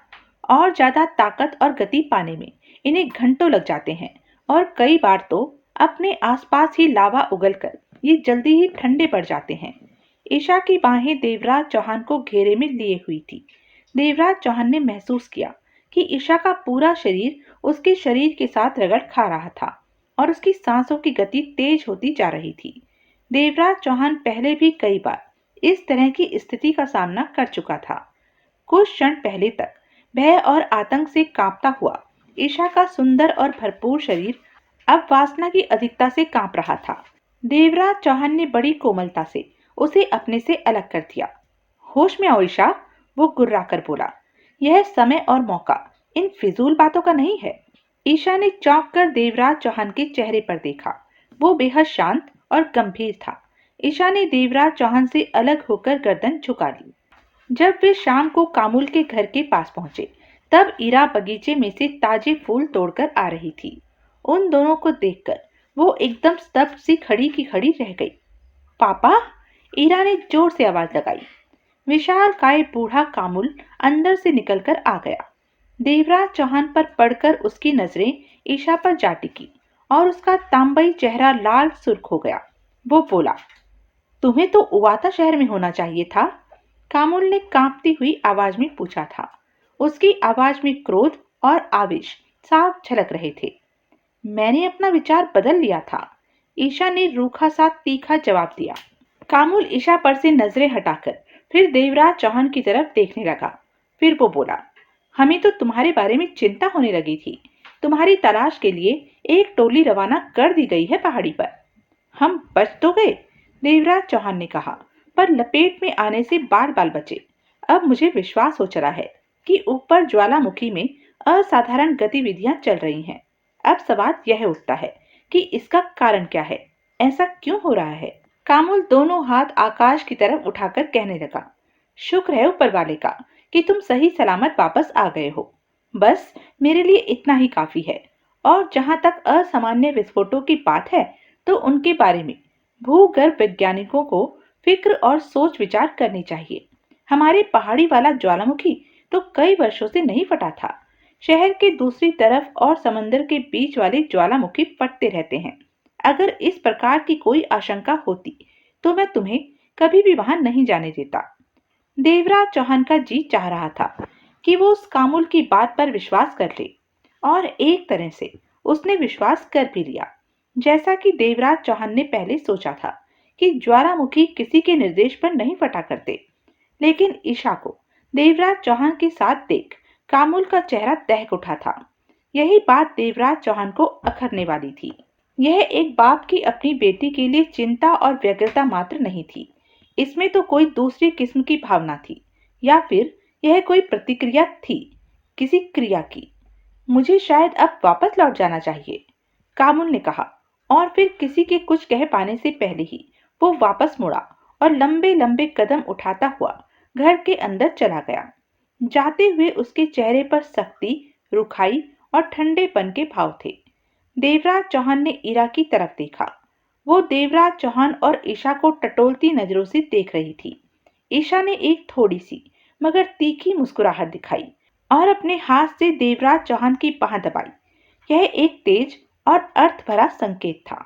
और ज्यादा ताकत और गति पाने में इन्हें घंटों लग जाते हैं और कई बार तो अपने आसपास ही लावा उगलकर ये जल्दी ही ठंडे पड़ जाते हैं। ईशा की बाहें देवराज चौहान को घेरे में लिए हुई थी। देवराज चौहान ने महसूस किया कि ईशा का पूरा शरीर उसके शरीर के साथ रगड़ खा रहा था और उसकी सांसों की गति तेज होती जा रही थी। देवराज चौहान पहले भी कई बार इस तरह की स्थिति का सामना कर चुका था। कुछ क्षण पहले तक भय और आतंक से कांपता हुआ ईशा का सुंदर और भरपूर शरीर अब वासना की अधिकता से कांप रहा था। देवराज चौहान ने बड़ी कोमलता से उसे अपने से अलग कर दिया। होश में आओ ईशा, वो गुर्राकर बोला। यह समय और मौका इन फिजूल बातों का नहीं है। ईशा ने चौंक कर देवराज चौहान के चेहरे पर देखा। वो बेहद शांत और गंभीर था। ईशा ने देवराज चौहान से अलग होकर गर्दन झुका ली। जब वे शाम को कामुल के घर के पास पहुंचे, तब ईरा बगीचे में से ताजे फूल तोड़कर आ रही थी। उन दोनों को देखकर वो एकदम स्तब्ध सी खड़ी की खड़ी रह गई। पापा, ईरा ने जोर से आवाज लगाई। विशाल काय बूढ़ा कामुल अंदर से निकलकर आ गया। देवराज चौहान पर पड़कर उसकी नजरें ईशा पर जा टिकी और उसका तांबई चेहरा लाल सुर्ख हो गया। वो बोला, तुम्हें तो उवाता शहर में होना चाहिए था। कामुल ने कांपती हुई आवाज में पूछा था। उसकी आवाज में क्रोध और आवेश साफ झलक रहे थे। मैंने अपना विचार बदल लिया था, ईशा ने रूखा सा तीखा जवाब दिया। कामुल ईशा पर से नजरें हटाकर फिर देवराज चौहान की तरफ देखने लगा। फिर वो बोला, हमें तो तुम्हारे बारे में चिंता होने लगी थी। तुम्हारी तलाश के लिए एक टोली रवाना कर दी गई है पहाड़ी पर। हम बच तो गए, देवराज चौहान ने कहा, पर लपेट में आने से बाल बाल बचे। अब मुझे विश्वास हो चला है कि ऊपर ज्वालामुखी में असाधारण गतिविधियां चल रही हैं। अब सवाल यह उठता है कि इसका कारण क्या है, ऐसा क्यों हो रहा है। कामुल दोनों हाथ आकाश की तरफ उठाकर कहने लगा, शुक्र है ऊपर वाले का कि तुम सही सलामत वापस आ गए हो। बस मेरे लिए इतना ही काफी है। और जहां तक असामान्य विस्फोटों की बात है, तो उनके बारे में भूगर्भ वैज्ञानिकों को फिक्र और सोच विचार करनी चाहिए। हमारे पहाड़ी वाला ज्वालामुखी तो कई वर्षों से नहीं फटा था। शहर के दूसरी तरफ और समंदर के बीच वाले ज्वालामुखी फटते रहते हैं। अगर इस प्रकार की कोई आशंका होती तो मैं तुम्हें कभी भी वहां नहीं जाने देता। देवराज चौहान का जी चाह रहा था कि वो उस कामुल की बात पर विश्वास कर ले, और एक तरह से उसने विश्वास कर भी लिया। जैसा कि देवराज चौहान ने पहले सोचा था कि ज्वालामुखी किसी के निर्देश पर नहीं फटा करते। लेकिन ईशा को देवराज चौहान के साथ देख कामुल का चेहरा दहक उठा था। यही बात देवराज चौहान को अखरने वाली थी। यह एक बाप की अपनी बेटी के लिए चिंता और व्यग्रता मात्र नहीं थी। इसमें तो कोई दूसरी किस्म की भावना थी, या फिर यह कोई प्रतिक्रिया थी किसी क्रिया की। मुझे शायद अब वापस लौट जाना चाहिए, कामुल ने कहा, और फिर किसी के कुछ कह पाने से पहले ही वो वापस मुड़ा और लंबे लंबे कदम उठाता हुआ घर के अंदर चला गया। जाते हुए उसके चेहरे पर सख्ती, रुखाई और ठंडेपन के भाव थे। देवराज चौहान ने ईरा की तरफ देखा। वो देवराज चौहान और ईशा को टटोलती नजरों से देख रही थी। ईशा ने एक थोड़ी सी मगर तीखी मुस्कुराहट दिखाई और अपने हाथ से देवराज चौहान की बांह दबाई। यह एक तेज और अर्थ भरा संकेत था।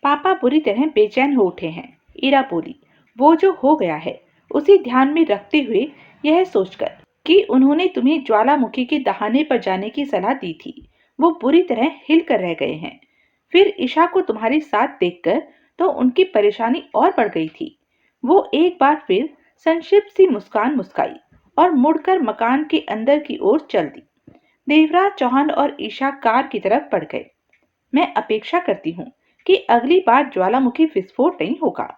पापा बुरी तरह बेचैन हो उठे हैं, ईरा बोली। वो जो हो गया है उसे ध्यान में रखते हुए यह सोचकर कि उन्होंने तुम्हें ज्वालामुखी के दहाने पर जाने की सलाह दी थी, वो बुरी तरह हिल कर रह गए हैं। फिर ईशा को तुम्हारे साथ देखकर तो उनकी परेशानी और बढ़ गई थी। वो एक बार फिर संक्षिप्त सी मुस्कान मुस्काई और मुड़कर मकान के अंदर की ओर चल दी। देवराज चौहान और ईशा कार की तरफ बढ़ गए। मैं अपेक्षा करती हूँ कि अगली बार ज्वालामुखी विस्फोट नहीं होगा,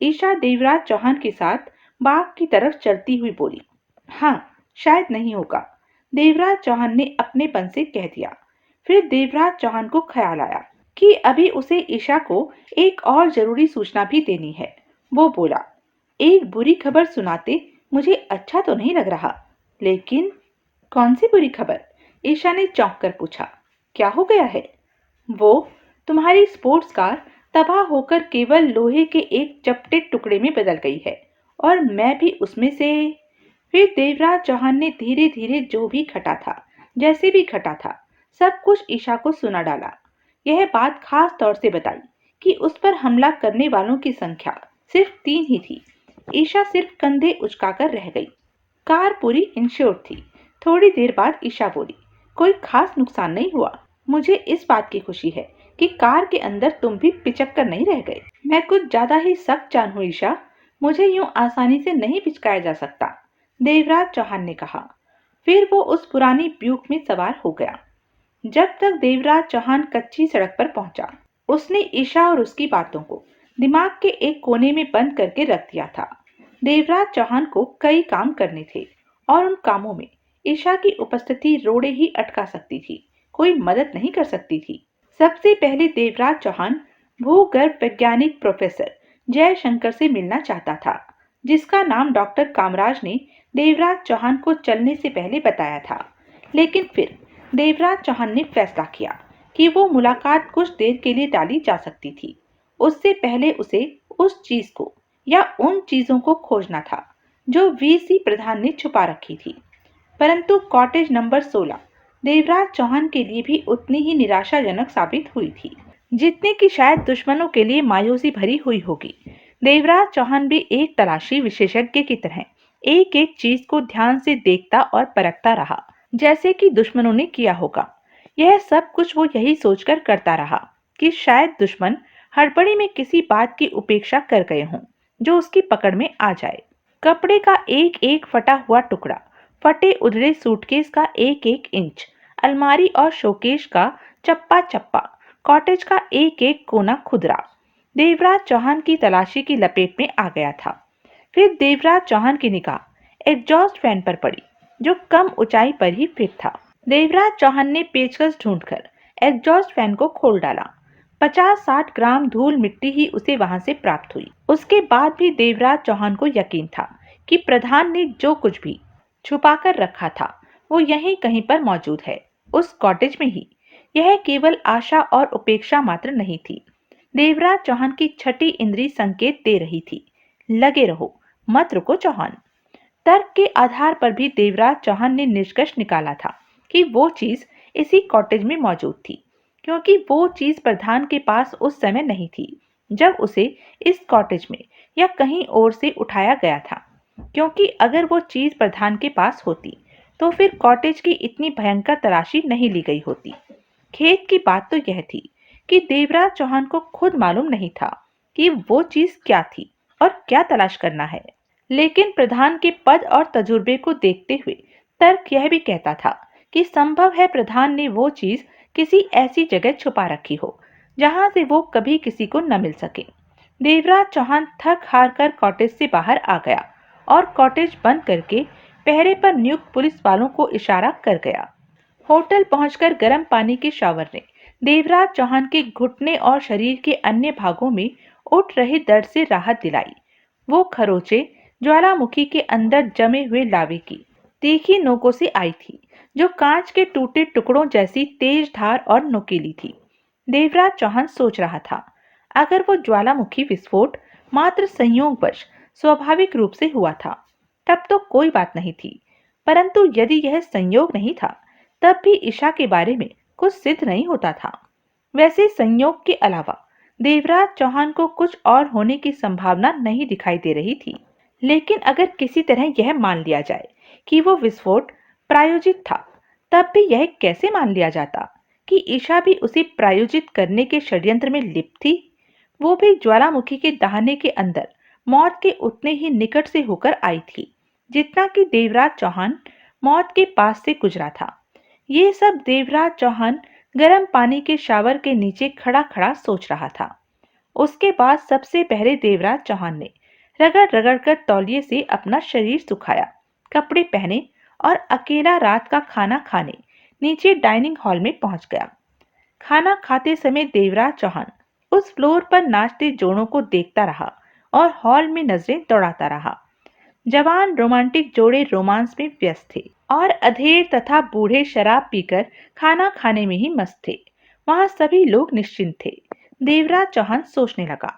ईशा देवराज चौहान के साथ बाग की तरफ चलती हुई बोली। हाँ, शायद नहीं होगा, देवराज चौहान ने अपनेपन से कह दिया। फिर देवराज चौहान को ख्याल आया कि अभी उसे ईशा को एक और जरूरी सूचना भी देनी है। वो बोला, एक बुरी खबर सुनाते मुझे अच्छा तो नहीं लग रहा, लेकिन कौन सी बुरी खबर, ईशा ने चौंक कर पूछा। क्या हो गया है। वो, तुम्हारी स्पोर्ट्स कार तबाह होकर केवल लोहे के एक चपटे टुकड़े में बदल गई है, और मैं भी उसमें से। फिर देवराज चौहान ने धीरे धीरे जो भी घटा था, जैसे भी घटा था, सब कुछ ईशा को सुना डाला। यह बात खास तौर से बताई कि उस पर हमला करने वालों की संख्या सिर्फ 3 ही थी। ईशा सिर्फ कंधे उचकाकर रह गई। कार पूरी इंश्योर थी। थोड़ी देर बाद ईशा बोली, कोई खास नुकसान नहीं हुआ। मुझे इस बात की खुशी है कि कार के अंदर तुम भी पिचक कर नहीं रह गए। मैं कुछ ज्यादा ही सख्त जान हूं ईशा, मुझे यूं आसानी से नहीं पिचकाया जा सकता, देवराज चौहान ने कहा। फिर वो उस पुरानी ब्यूक में सवार हो गया। जब तक देवराज चौहान कच्ची सड़क पर पहुंचा, उसने ईशा और उसकी बातों को दिमाग के एक कोने में बंद करके रख दिया था। देवराज चौहान को कई काम करने थे, और उन कामों में ईशा की उपस्थिति रोड़े ही अटका सकती थी, कोई मदद नहीं कर सकती थी। सबसे पहले देवराज चौहान भूगर्भ वैज्ञानिक प्रोफेसर जयशंकर से मिलना चाहता था, जिसका नाम डॉक्टर कामराज ने देवराज चौहान को चलने से पहले बताया था। लेकिन फिर देवराज चौहान ने फैसला किया कि वो मुलाकात कुछ देर के लिए टाली जा सकती थी। उससे पहले उसे उस चीज को या उन चीजों को खोजना था जो वीसी प्रधान ने छुपा रखी थी। परंतु कॉटेज नंबर 16 देवराज चौहान के लिए भी उतनी ही निराशाजनक साबित हुई थी जितने की शायद दुश्मनों के लिए मायूसी भरी हुई होगी। देवराज चौहान भी एक तलाशी विशेषज्ञ की तरह एक एक चीज को ध्यान से देखता और परखता रहा, जैसे कि दुश्मनों ने किया होगा। यह सब कुछ वो यही सोचकर करता रहा कि शायद दुश्मन हड़बड़ी में किसी बात की उपेक्षा कर गए हों जो उसकी पकड़ में आ जाए। कपड़े का एक एक फटा हुआ टुकड़ा, फटे उधड़े सूटकेस का एक एक इंच, अलमारी और शोकेश का चप्पा चप्पा, कॉटेज का एक एक कोना खुदरा देवराज चौहान की तलाशी की लपेट में आ गया था। फिर देवराज चौहान की निगाह एग्जॉस्ट फैन पर पड़ी जो कम ऊंचाई पर ही फिट था। देवराज चौहान ने पेचकस ढूंढकर एग्जॉस्ट फैन को खोल डाला। 50-60 ग्राम धूल मिट्टी ही उसे वहां से प्राप्त हुई। उसके बाद भी देवराज चौहान को यकीन था कि प्रधान ने जो कुछ भी छुपाकर रखा था वो यहीं कहीं पर मौजूद है, उस कॉटेज में ही। यह केवल आशा और उपेक्षा मात्र नहीं थी। देवराज चौहान की छठी इंद्री संकेत दे रही थी, लगे रहो, मत रुको चौहान। तर्क के आधार पर भी देवराज चौहान ने निष्कर्ष निकाला था कि वो चीज इसी कॉटेज में मौजूद थी, क्योंकि वो चीज प्रधान के पास उस समय नहीं थी जब उसे इस कॉटेज में या कहीं और से उठाया गया था। क्योंकि अगर वो चीज प्रधान के पास होती तो फिर कॉटेज की इतनी भयंकर तलाशी नहीं ली गई होती। खेत की बात तो यह थी कि देवराज चौहान को खुद मालूम नहीं था कि वो चीज क्या थी और क्या तलाश करना है। लेकिन प्रधान के पद और तजुर्बे को देखते हुए तर्क यह भी कहता था कि संभव है प्रधान ने वो चीज किसी ऐसी जगह छुपा रखी हो जहां से वो कभी किसी को न मिल सके। देवराज चौहान थक हार कर कॉटेज से बाहर आ गया और कॉटेज बंद करके पहरे पर नियुक्त पुलिस वालों को इशारा कर गया। होटल पहुंचकर गर्म पानी के शावर ने देवराज चौहान के घुटने और शरीर के अन्य भागों में उठ रहे दर्द से राहत दिलाई। वो खरोचे ज्वालामुखी के अंदर जमे हुए लावे की तीखी नोकों से आई थी, जो कांच के टूटे टुकड़ों जैसी तेज धार और नुकीली थी। देवराज चौहान सोच रहा था, अगर वो ज्वालामुखी विस्फोट मात्र संयोगवश स्वाभाविक रूप से हुआ था तब तो कोई बात नहीं थी, परंतु यदि यह संयोग नहीं था तब भी ईशा के बारे में कुछ सिद्ध नहीं होता था। वैसे संयोग के अलावा देवराज चौहान को कुछ और होने की संभावना नहीं दिखाई दे रही थी। लेकिन अगर किसी तरह यह मान लिया जाए कि वो विस्फोट प्रायोजित था, तब भी यह कैसे मान लिया जाता कि ईशा भी उसे प्रायोजित करने के षड्यंत्र में लिप्त थी। वो भी ज्वालामुखी के दहाने के अंदर मौत के उतने ही निकट से होकर आई थी जितना कि देवराज चौहान मौत के पास से गुजरा था। ये सब देवराज चौहान गर्म पानी के शावर के नीचे खड़ा खड़ा सोच रहा था। उसके बाद सबसे पहले देवराज चौहान ने रगड़ रगड़ कर तौलिए से अपना शरीर सुखाया, कपड़े पहने और अकेला रात का खाना खाने नीचे डाइनिंग हॉल में पहुंच गया। खाना खाते समय देवराज चौहान उस फ्लोर पर नाचते जोड़ों को देखता रहा और हॉल में नजरें दौड़ाता रहा। जवान रोमांटिक जोड़े रोमांस में व्यस्त थे और अधेड़ तथा बूढ़े शराब पीकर खाना खाने में ही मस्त थे। वहां सभी लोग निश्चिंत थे। देवराज चौहान सोचने लगा,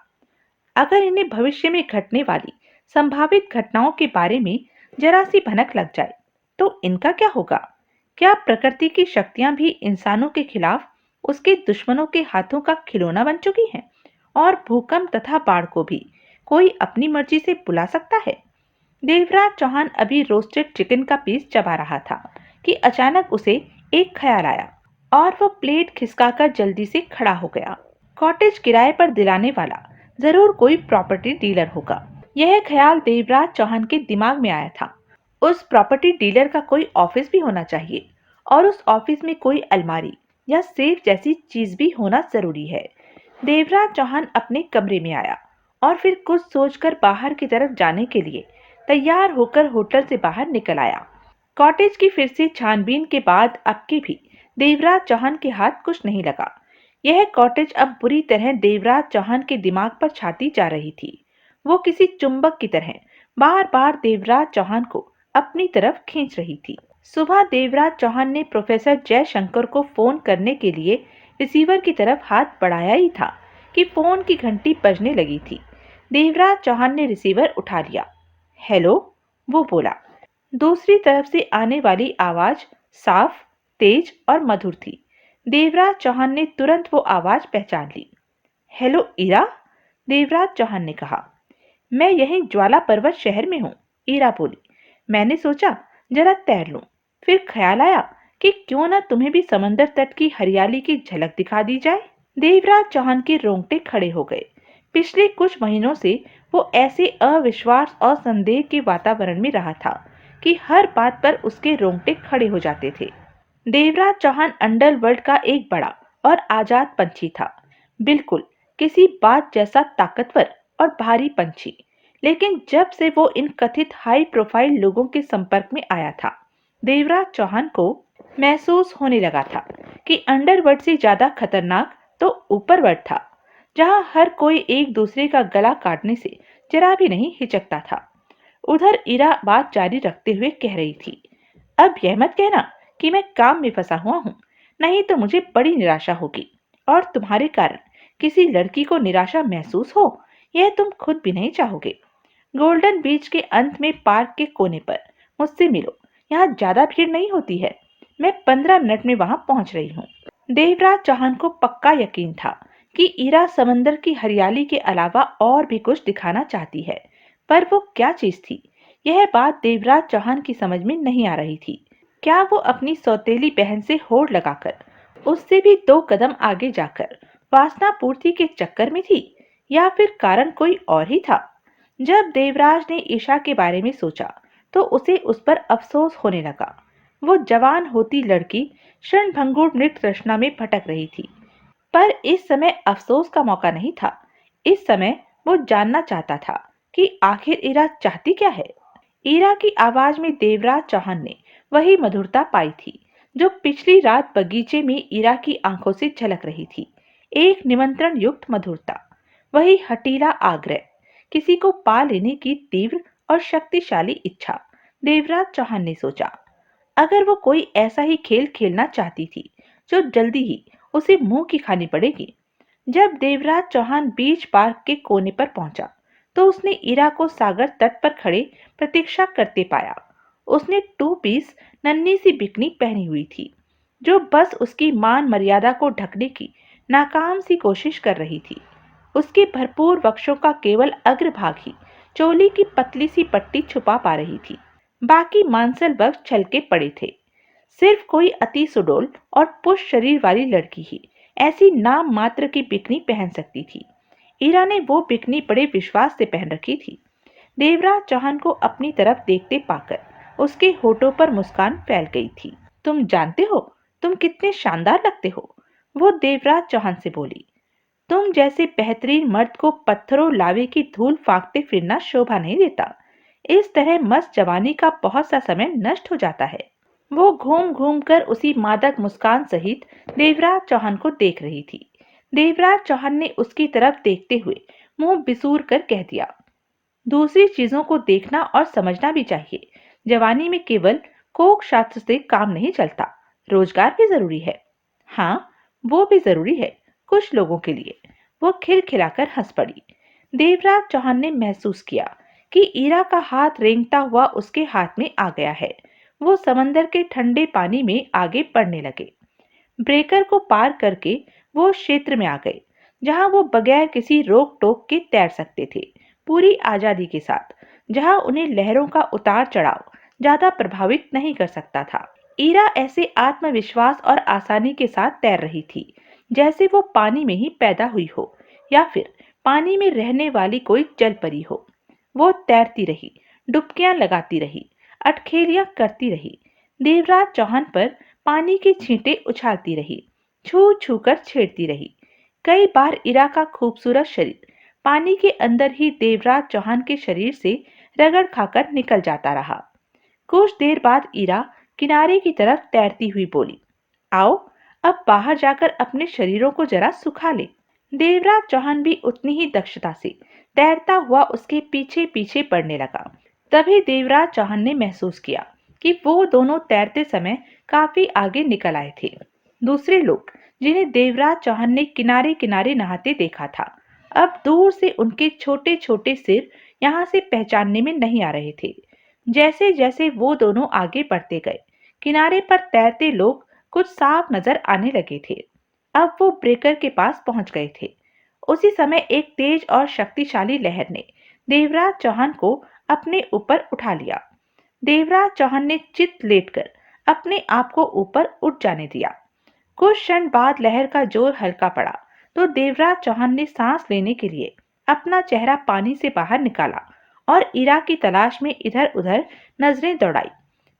अगर इन्हें भविष्य में घटने वाली संभावित घटनाओं के बारे में जरा सी भनक लग जाए तो इनका क्या होगा? क्या प्रकृति की शक्तियां भी इंसानों के खिलाफ उसके दुश्मनों के हाथों का खिलौना बन चुकी हैं और भूकंप तथा बाढ़ को भी कोई अपनी मर्जी से बुला सकता है? देवराज चौहान अभी रोस्टेड चिकन का पीस चबा रहा था कि अचानक उसे एक ख्याल आया और वो प्लेट खिसकाकर जल्दी से खड़ा हो गया। कॉटेज किराए पर दिलाने वाला जरूर कोई प्रॉपर्टी डीलर होगा। यह ख्याल देवराज चौहान के दिमाग में आया था। उस प्रॉपर्टी डीलर का कोई ऑफिस भी होना चाहिए और उस ऑफिस में कोई अलमारी या सेफ जैसी चीज भी होना जरूरी है। देवराज चौहान अपने कमरे में आया और फिर कुछ सोचकर बाहर की तरफ जाने के लिए तैयार होकर होटल से बाहर निकल आया। कॉटेज की फिर से छानबीन के बाद अब के भी देवराज चौहान के हाथ कुछ नहीं लगा। यह कॉटेज अब बुरी तरह देवराज चौहान के दिमाग पर छाती जा रही थी। वो किसी चुंबक की तरह बार बार देवराज चौहान को अपनी तरफ खींच रही थी। सुबह देवराज चौहान ने प्रोफेसर जयशंकर को फोन करने के लिए रिसीवर की तरफ हाथ बढ़ाया ही था कि फोन की घंटी बजने लगी थी। देवराज चौहान ने रिसीवर उठा लिया। हेलो, वो बोला। दूसरी तरफ से आने वाली आवाज साफ, तेज और मधुर थी। देवराज चौहान ने तुरंत वो आवाज पहचान ली। हेलो ईरा, देवराज चौहान ने कहा। मैं यहीं ज्वाला पर्वत शहर में हूँ, ईरा बोली। मैंने सोचा जरा तैर लूं, फिर ख्याल आया कि क्यों न तुम्हें भी समंदर तट की हरियाली की झलक दिखा दी जाए। देवराज चौहान के रोंगटे खड़े हो गए। पिछले कुछ महीनों से वो ऐसे अविश्वास और संदेह के वातावरण में रहा था कि हर बात पर उसके रोंगटे खड़े हो जाते थे। देवराज चौहान अंडरवर्ल्ड का एक बड़ा और आजाद पंछी था, बिल्कुल किसी बात जैसा ताकतवर और भारी पंछी। लेकिन जब से वो इन कथित हाई प्रोफाइल लोगों के संपर्क में आया था, देवराज चौहान को महसूस होने लगा था कि अंडरवर्ल्ड से ज्यादा खतरनाक तो ऊपरवर्ल्ड था, जहां हर कोई एक दूसरे का गला काटने से जरा भी नहीं हिचकता था। उधर ईरा बात जारी रखते हुए कह रही थी, अब यह मत कहना कि मैं काम में फंसा हुआ हूँ, नहीं तो मुझे बड़ी निराशा होगी। और तुम्हारे कारण किसी लड़की को निराशा महसूस हो, यह तुम खुद भी नहीं चाहोगे। गोल्डन बीच के अंत में पार्क के कोने पर मुझसे मिलो, यहाँ ज्यादा भीड़ नहीं होती है। मैं 15 मिनट में वहां पहुंच रही हूँ। देवराज चौहान को पक्का यकीन था कि ईरा समंदर की हरियाली के अलावा और भी कुछ दिखाना चाहती है, पर वो क्या चीज थी, यह बात देवराज चौहान की समझ में नहीं आ रही थी। क्या वो अपनी सौतेली बहन से होड़ लगाकर उससे भी 2 कदम आगे जाकर वासना पूर्ति के चक्कर में थी, या फिर कारण कोई और ही था। जब देवराज ने ईशा के बारे में सोचा तो उसे उस पर अफसोस होने लगा। वो जवान होती लड़की क्षणभंगुर नृत्य रचना में भटक रही थी, पर इस समय अफसोस का मौका नहीं था। इस समय वो जानना चाहता था कि आखिर ईरा चाहती क्या है। ईरा की आवाज में देवराज चौहान ने वही मधुरता पाई थी जो पिछली रात बगीचे में ईरा की आंखों से झलक रही थी। एक निमंत्रण युक्त मधुरता, वही हठीला आग्रह, किसी को पा लेने की तीव्र और शक्तिशाली इच्छा। देवराज चौहान ने सोचा, अगर वो कोई ऐसा ही खेल खेलना चाहती थी जो जल्दी ही उसे मुंह की खानी पड़ेगी। जब देवराज चौहान बीच पार्क के कोने पर पहुंचा तो उसने ईरा को सागर तट पर खड़े प्रतीक्षा करते पाया। उसने 2 पीस नन्ही सी बिकनी पहनी हुई थी, जो बस उसकी मान मर्यादा को ढकने की नाकाम सी कोशिश कर रही थी। उसके भरपूर वक्षों का केवल अग्रभाग ही चोली की पतली सी पट्टी छुपा पा रही थी, बाकी मांसल वक्ष छलके पड़े थे। सिर्फ कोई अति सुडौल और पुष्ट शरीर वाली लड़की ही ऐसी नाम मात्र की बिकनी पहन सकती थी। ईरा ने वो बिकनी बड़े विश्वास से पहन रखी थी। देवराज चौहान को अपनी तरफ देखते पाकर उसके होठों पर मुस्कान फैल गई थी। तुम जानते हो तुम कितने शानदार लगते हो, वो देवराज चौहान से बोली। तुम जैसे बेहतरीन मर्द को पत्थरों लावे की धूल फांकते फिरना शोभा नहीं देता। इस तरह मस्त जवानी का बहुत सा समय नष्ट हो जाता है। वो घूम घूम कर उसी मादक मुस्कान सहित देवराज चौहान को देख रही थी। देवराज चौहान ने उसकी तरफ देखते हुए मुंह बिसूर कर कह दिया, दूसरी चीजों को देखना और समझना भी चाहिए। जवानी में केवल कोक शास्त्र से काम नहीं चलता, रोजगार भी जरूरी है। हाँ, वो भी जरूरी है कुछ लोगों के लिए। वो खिलखिलाकर हंस पड़ी। देवराज चौहान ने महसूस किया कि ईरा का हाथ रेंगता हुआ उसके हाथ में आ गया है। वो समंदर के ठंडे पानी में आगे बढ़ने लगे। ब्रेकर को पार करके वो उस क्षेत्र में आ गए जहां वो बगैर किसी रोक टोक के तैर सकते थे, पूरी आजादी के साथ, जहां उन्हें लहरों का उतार चढ़ाव ज्यादा प्रभावित नहीं कर सकता था। ईरा ऐसे आत्मविश्वास और आसानी के साथ तैर रही थी जैसे वो पानी में ही पैदा हुई हो या फिर पानी में रहने वाली कोई जल परी हो। वो तैरती रही, डुबकियां लगाती रही, अटखेलियां करती रही, देवराज चौहान पर पानी की छींटें उछालती रही, छू छू कर छेड़ती रही। कई बार ईरा का खूबसूरत शरीर पानी के अंदर ही देवराज चौहान के शरीर से रगड़ खाकर निकल जाता रहा। कुछ देर बाद ईरा किनारे की तरफ तैरती हुई बोली, आओ अब बाहर जाकर अपने शरीरों को जरा सुखा ले। देवराज चौहान भी उतनी ही दक्षता से तैरता हुआ उसके पीछे पीछे पड़ने लगा। तभी देवराज चौहान ने महसूस किया कि वो दोनों तैरते समय काफी आगे निकल आए थे। दूसरे लोग जिन्हें देवराज चौहान ने किनारे किनारे नहाते देखा था, अब दूर से उनके छोटे छोटे सिर यहाँ से पहचानने में नहीं आ रहे थे। जैसे जैसे वो दोनों आगे बढ़ते गए, किनारे पर तैरते लोग कुछ साफ नजर आने लगे थे। अब वो ब्रेकर के पास पहुंच गए थे। उसी समय एक तेज और शक्तिशाली लहर ने देवराज चौहान को अपने ऊपर उठा लिया। देवराज चौहान ने चित लेटकर अपने आप को ऊपर उठ जाने दिया। कुछ क्षण बाद लहर का जोर हल्का पड़ा तो देवराज चौहान ने सांस लेने के लिए अपना चेहरा पानी से बाहर निकाला और इरा की तलाश में इधर उधर नजरें दौड़ाई,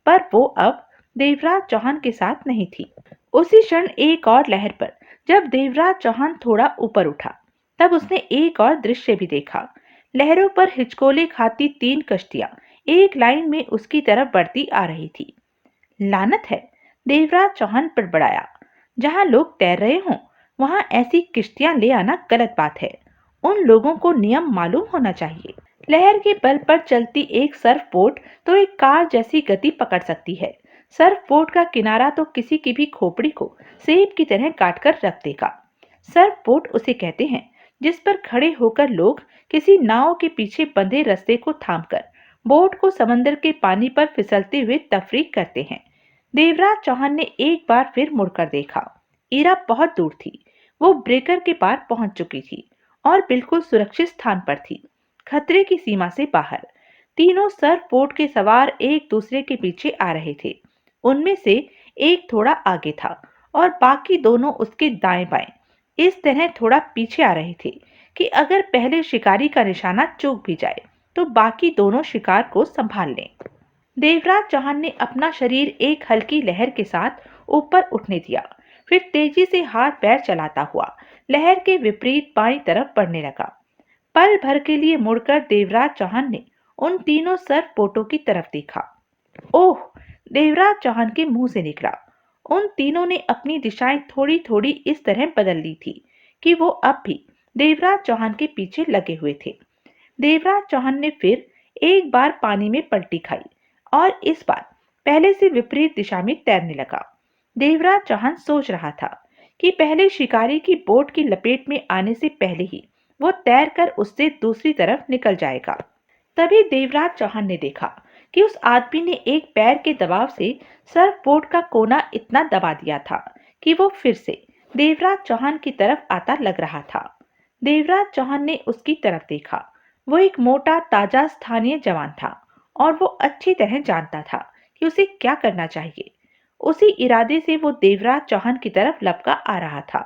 पर वो अब देवराज चौहान के साथ नहीं थी। उसी क्षण एक और लहर पर जब देवराज चौहान थोड़ा ऊपर उठा, तब उसने एक और दृश्य भी देखा। लहरों पर हिचकोले खाती 3 कश्तियां एक लाइन में उसकी तरफ बढ़ती आ रही थी। लानत है, देवराज चौहान बड़बड़ाया। जहां लोग तैर रहे हों, वहां ऐसी किश्तियां ले आना गलत बात है। उन लोगों को नियम मालूम होना चाहिए। लहर के बल पर चलती एक सर्फ बोट तो एक कार जैसी गति पकड़ सकती है। सर्फ बोट का किनारा तो किसी की भी खोपड़ी को सेब की तरह काट कर रख देगा। सर्फ बोट उसे कहते हैं जिस पर खड़े होकर लोग किसी नाव के पीछे बंधे रस्से को थामकर बोट को समंदर के पानी पर फिसलते हुए तफरीक करते हैं। देवराज चौहान ने एक बार फिर मुड़कर देखा। इरा बहुत दूर थी। वो ब्रेकर के पार पहुंच चुकी थी और बिल्कुल सुरक्षित स्थान पर थी, खतरे की सीमा से बाहर। तीनों सर्फ बोट के सवार एक दूसरे के पीछे आ रहे थे। उनमें से एक थोड़ा आगे था और बाकी दोनों उसके दाएं बाएं इस तरह थोड़ा पीछे आ रहे थे कि अगर पहले शिकारी का निशाना चूक भी जाए तो बाकी दोनों शिकार को संभाल लें। देवराज चौहान ने अपना शरीर एक हल्की लहर के साथ ऊपर उठने दिया, फिर तेजी से हाथ पैर चलाता हुआ लहर के विपरीत बाईं तरफ बढ़ने लगा। पल भर के लिए मुड़कर देवराज चौहान ने उन तीनों सर्फ बोटों की तरफ देखा। ओह! देवराज चौहान के मुंह से निकला। उन तीनों ने अपनी दिशाएं थोड़ी थोड़ी इस तरह बदल ली थी कि वो अब भी देवराज चौहान के पीछे लगे हुए थे। देवराज चौहान ने फिर एक बार पानी में पलटी खाई और इस बार पहले से विपरीत दिशा में तैरने लगा। देवराज चौहान सोच रहा था कि पहले शिकारी की बोट की लपेट में आने से पहले ही वो तैरकर उससे दूसरी तरफ निकल जाएगा। तभी देवराज चौहान ने देखा कि उस आदमी ने एक पैर के दबाव से सर्फ बोट का कोना इतना दबा दिया था कि वो फिर से देवराज चौहान की तरफ आता लग रहा था। देवराज चौहान ने उसकी तरफ देखा। वो एक मोटा ताजा स्थानीय जवान था और वो अच्छी तरह जानता था कि उसे क्या करना चाहिए। उसी इरादे से वो देवराज चौहान की तरफ लपका आ रहा था।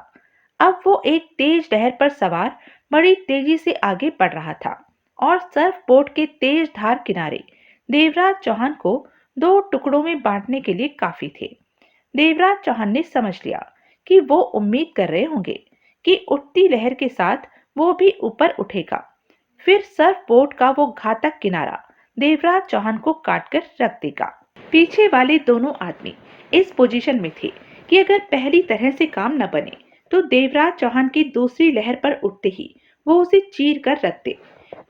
अब वो एक तेज लहर पर सवार बड़ी तेजी से आगे बढ़ रहा था और सर्फ बोट के तेज धार किनारे देवराज चौहान को 2 टुकड़ों में बांटने के लिए काफी थे। देवराज चौहान ने समझ लिया कि वो उम्मीद कर रहे होंगे कि उठती लहर के साथ वो भी ऊपर उठेगा। फिर सर्फ बोट का वो घातक किनारा देवराज चौहान को काटकर रख देगा। पीछे वाले दोनों आदमी इस पोजीशन में थे कि अगर पहली तरह से काम न बने तो देवराज चौहान की दूसरी लहर पर उठते ही वो उसे चीर कर रखते।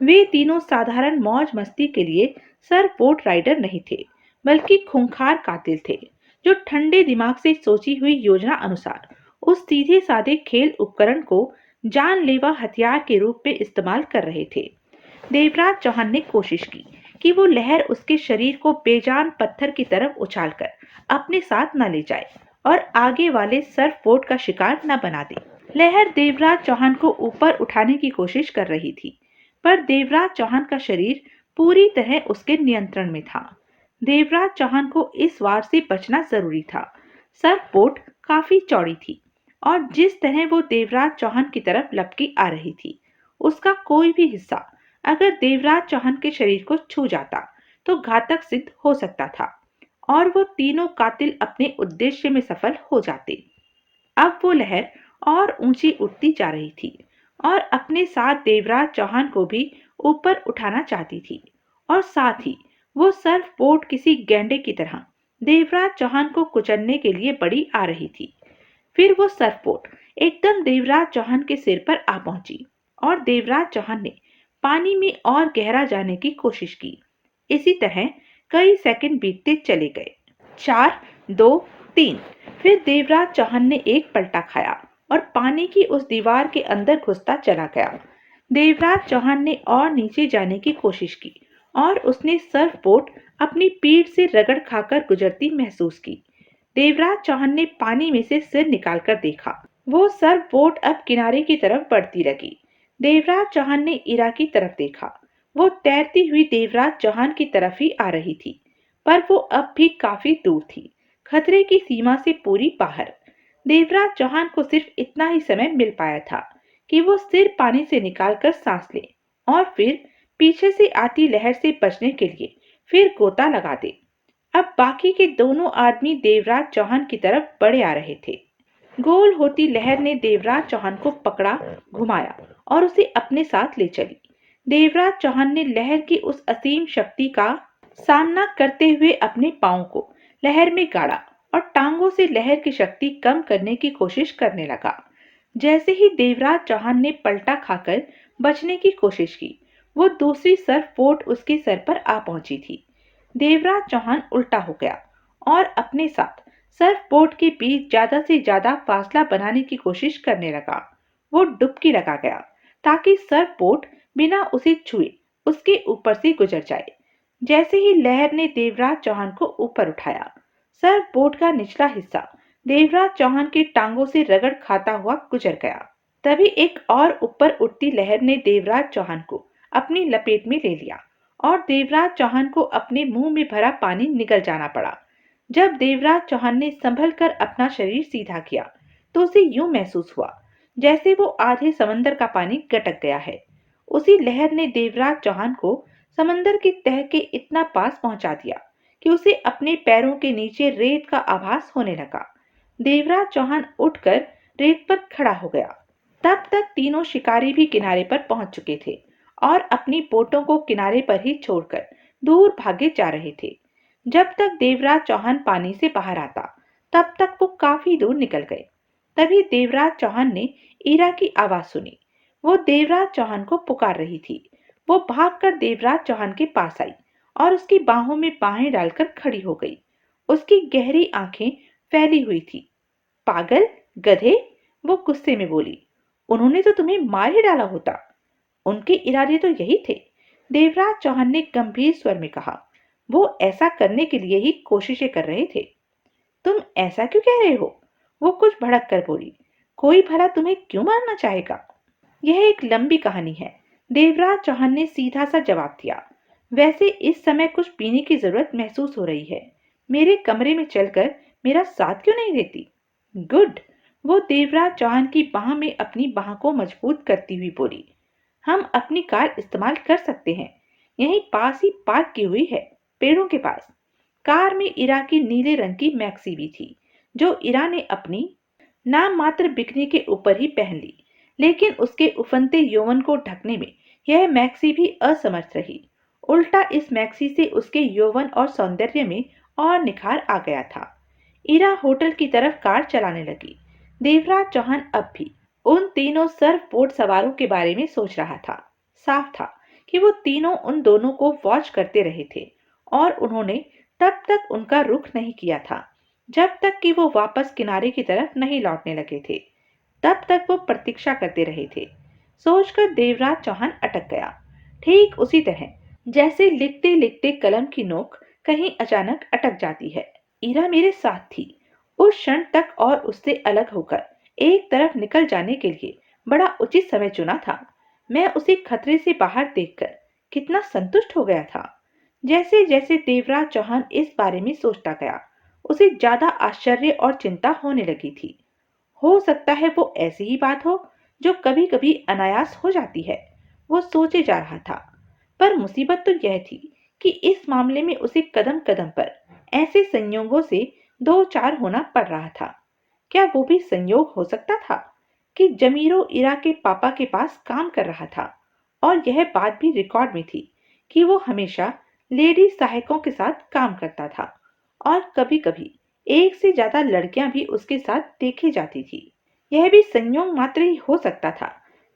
वे तीनों साधारण मौज मस्ती के लिए सर्फ बोट राइडर नहीं थे, बल्कि खूंखार कातिल थे जो ठंडे दिमाग से सोची हुई योजना अनुसार उस सीधे साधे खेल उपकरण को जानलेवा हथियार के रूप में इस्तेमाल कर रहे थे। देवराज चौहान ने कोशिश की कि वो लहर उसके शरीर को बेजान पत्थर की तरफ उछालकर अपने साथ न ले जाए और आगे वाले सर्फ बोट का शिकार न बना दे। लहर देवराज चौहान को ऊपर उठाने की कोशिश कर रही थी, पर देवराज चौहान का शरीर पूरी तरह उसके नियंत्रण में था। देवराज चौहान को इस वार से बचना जरूरी था। सर्फ बोट काफी चौड़ी थी और जिस तरह वो देवराज चौहान की तरफ लपकी आ रही थी, उसका कोई भी हिस्सा अगर देवराज चौहान के शरीर को छू जाता तो घातक सिद्ध हो सकता था और वो तीनों कातिल अपने उद्देश्य में सफल हो जाते। अब वो लहर और ऊंची उठती जा रही थी और अपने साथ देवराज चौहान को भी ऊपर उठाना चाहती थी और साथ ही वो सर्फ बोट किसी गैंडे की तरह देवराज चौहान को कुचलने के लिए बड़ी आ रही थी। फिर वो सर्फ बोट एकदम देवराज चौहान के सिर पर आ पहुंची और देवराज चौहान ने पानी में और गहरा जाने की कोशिश की। इसी तरह कई सेकंड बीतते चले गए। 4, 2, 3। फिर देवराज चौहान ने एक पलटा खाया और पानी की उस दीवार के अंदर घुसता चला गया। देवराज चौहान ने और नीचे जाने की कोशिश की और उसने सर्फ बोट अपनी पीठ से रगड़ खाकर गुजरती महसूस की। देवराज चौहान ने पानी में से सिर निकालकर देखा। वो सर्व बोट अब किनारे की तरफ बढ़ती लगी। देवराज चौहान ने इरा की तरफ देखा। वो तैरती हुई देवराज चौहान की तरफ ही आ रही थी, पर वो अब भी काफी दूर थी, खतरे की सीमा से पूरी बाहर। देवराज चौहान को सिर्फ इतना ही समय मिल पाया था कि वो सिर पानी से निकालकर सांस ले और फिर पीछे से आती लहर से बचने के लिए फिर गोता लगा दे। अब बाकी के दोनों आदमी देवराज चौहान की तरफ बढ़े आ रहे थे। गोल होती लहर ने देवराज चौहान को पकड़ा, घुमाया और उसे अपने साथ ले चली। देवराज चौहान ने लहर की उस असीम शक्ति का सामना करते हुए अपने पांव को लहर में गाड़ा और टांगों से लहर की शक्ति कम करने की कोशिश करने लगा। जैसे ही देवराज चौहान ने पलटा खाकर बचने की कोशिश की, वो दूसरी सर्फ बोट उसके सर पर आ पहुंची थी। देवराज चौहान उल्टा हो गया और अपने साथ सर्फ बोट के बीच ज्यादा से ज्यादा फासला बनाने की कोशिश करने लगा। वो डुबकी लगा गया ताकि सर्फ बोट बिना उसे छुए उसके ऊपर से गुजर जाए। जैसे ही लहर ने देवराज चौहान को ऊपर उठाया, सर्फ बोट का निचला हिस्सा देवराज चौहान की टांगों से रगड़ खाता हुआ गुजर गया। तभी एक और ऊपर उठती लहर ने देवराज चौहान को अपनी लपेट में ले लिया और देवराज चौहान को अपने मुंह में भरा पानी निगल जाना पड़ा। जब देवराज चौहान ने संभल कर अपना शरीर सीधा किया, तो उसे यूं महसूस हुआ जैसे वो आधे समंदर का पानी गटक गया है। उसी लहर ने देवराज चौहान को समंदर की तह के इतना पास पहुंचा दिया कि उसे अपने पैरों के नीचे रेत का आभास होने लगा। देवराज चौहान उठकर रेत पर खड़ा हो गया। तब तक तीनों शिकारी भी किनारे पर पहुंच चुके थे और अपनी बोटों को किनारे पर ही छोड़कर दूर भागे जा रहे थे। जब तक देवराज चौहान पानी से बाहर आता, तब तक वो काफी दूर निकल गए। तभी देवराज चौहान ने ईरा की आवाज सुनी। वो देवराज चौहान को पुकार रही थी। वो भागकर देवराज चौहान के पास आई और उसकी बाहों में बाहें डालकर खड़ी हो गई। उसकी गहरी आंखें फैली हुई थी। पागल, गधे, वो गुस्से में बोली। उन्होंने तो तुम्हें मार ही डाला होता। उनके इरादे तो यही थे, देवराज चौहान ने गंभीर स्वर में कहा। वो ऐसा करने के लिए ही कोशिशें कर रहे थे। तुम ऐसा क्यों कह रहे हो? वो कुछ भड़क कर बोली। कोई भला तुम्हें क्यों मारना चाहेगा? यह एक लंबी कहानी है, देवराज चौहान ने सीधा सा जवाब दिया। वैसे इस समय कुछ पीने की जरूरत महसूस हो रही है। मेरे कमरे में चलकर मेरा साथ क्यों नहीं देती? गुड, वो देवराज चौहान की बाह में अपनी बाह को मजबूत करती हुई बोली। हम अपनी कार इस्तेमाल कर सकते हैं, यहीं पास ही पार्क की हुई है, पेड़ों के पास। कार में इरा की नीले रंग की मैक्सी भी थी, जो इरा ने अपनी नाम मात्र बिकने के ऊपर ही पहन ली, लेकिन उसके उफनते यौवन को ढकने में यह मैक्सी भी असमर्थ रही। उल्टा इस मैक्सी से उसके यौवन और सौंदर्य में और निखार आ गया था। इरा होटल की तरफ कार चलाने लगी। देवराज चौहान अब भी उन तीनों सर्फ बोट सवारों के बारे में सोच रहा था। साफ था कि वो तीनों उन दोनों को वॉच करते रहे थे और उन्होंने तब तक उनका रुख नहीं किया था जब तक कि वो वापस किनारे की तरफ नहीं लौटने लगे थे। तब तक वो प्रतीक्षा करते रहे थे। सोचकर देवराज चौहान अटक गया, ठीक उसी तरह जैसे लिखते लिखते कलम की नोक कहीं अचानक अटक जाती है। इरा मेरे साथ थी। उस क्षण तक और उससे अलग होकर एक तरफ निकल जाने के लिए बड़ा उचित समय चुना था। मैं उसे खतरे से बाहर देखकर कितना संतुष्ट हो गया था। जैसे जैसे देवराज चौहान इस बारे में सोचता गया, उसे ज्यादा आश्चर्य और चिंता होने लगी थी। हो सकता है वो ऐसी ही बात हो जो कभी कभी अनायास हो जाती है, वो सोचे जा रहा था। पर मुसीबत तो यह थी कि इस मामले में उसे कदम कदम पर ऐसे संयोगों से दो चार होना पड़ रहा था। क्या वो भी संयोग हो सकता था कि जमीरो इरा के पापा के पास काम कर रहा था और यह बात भी रिकॉर्ड में थी कि वो हमेशा लेडी सहायकों के साथ काम करता था और कभी कभी एक से ज्यादा लड़कियां भी उसके साथ देखी जाती थी। यह भी संयोग मात्र ही हो सकता था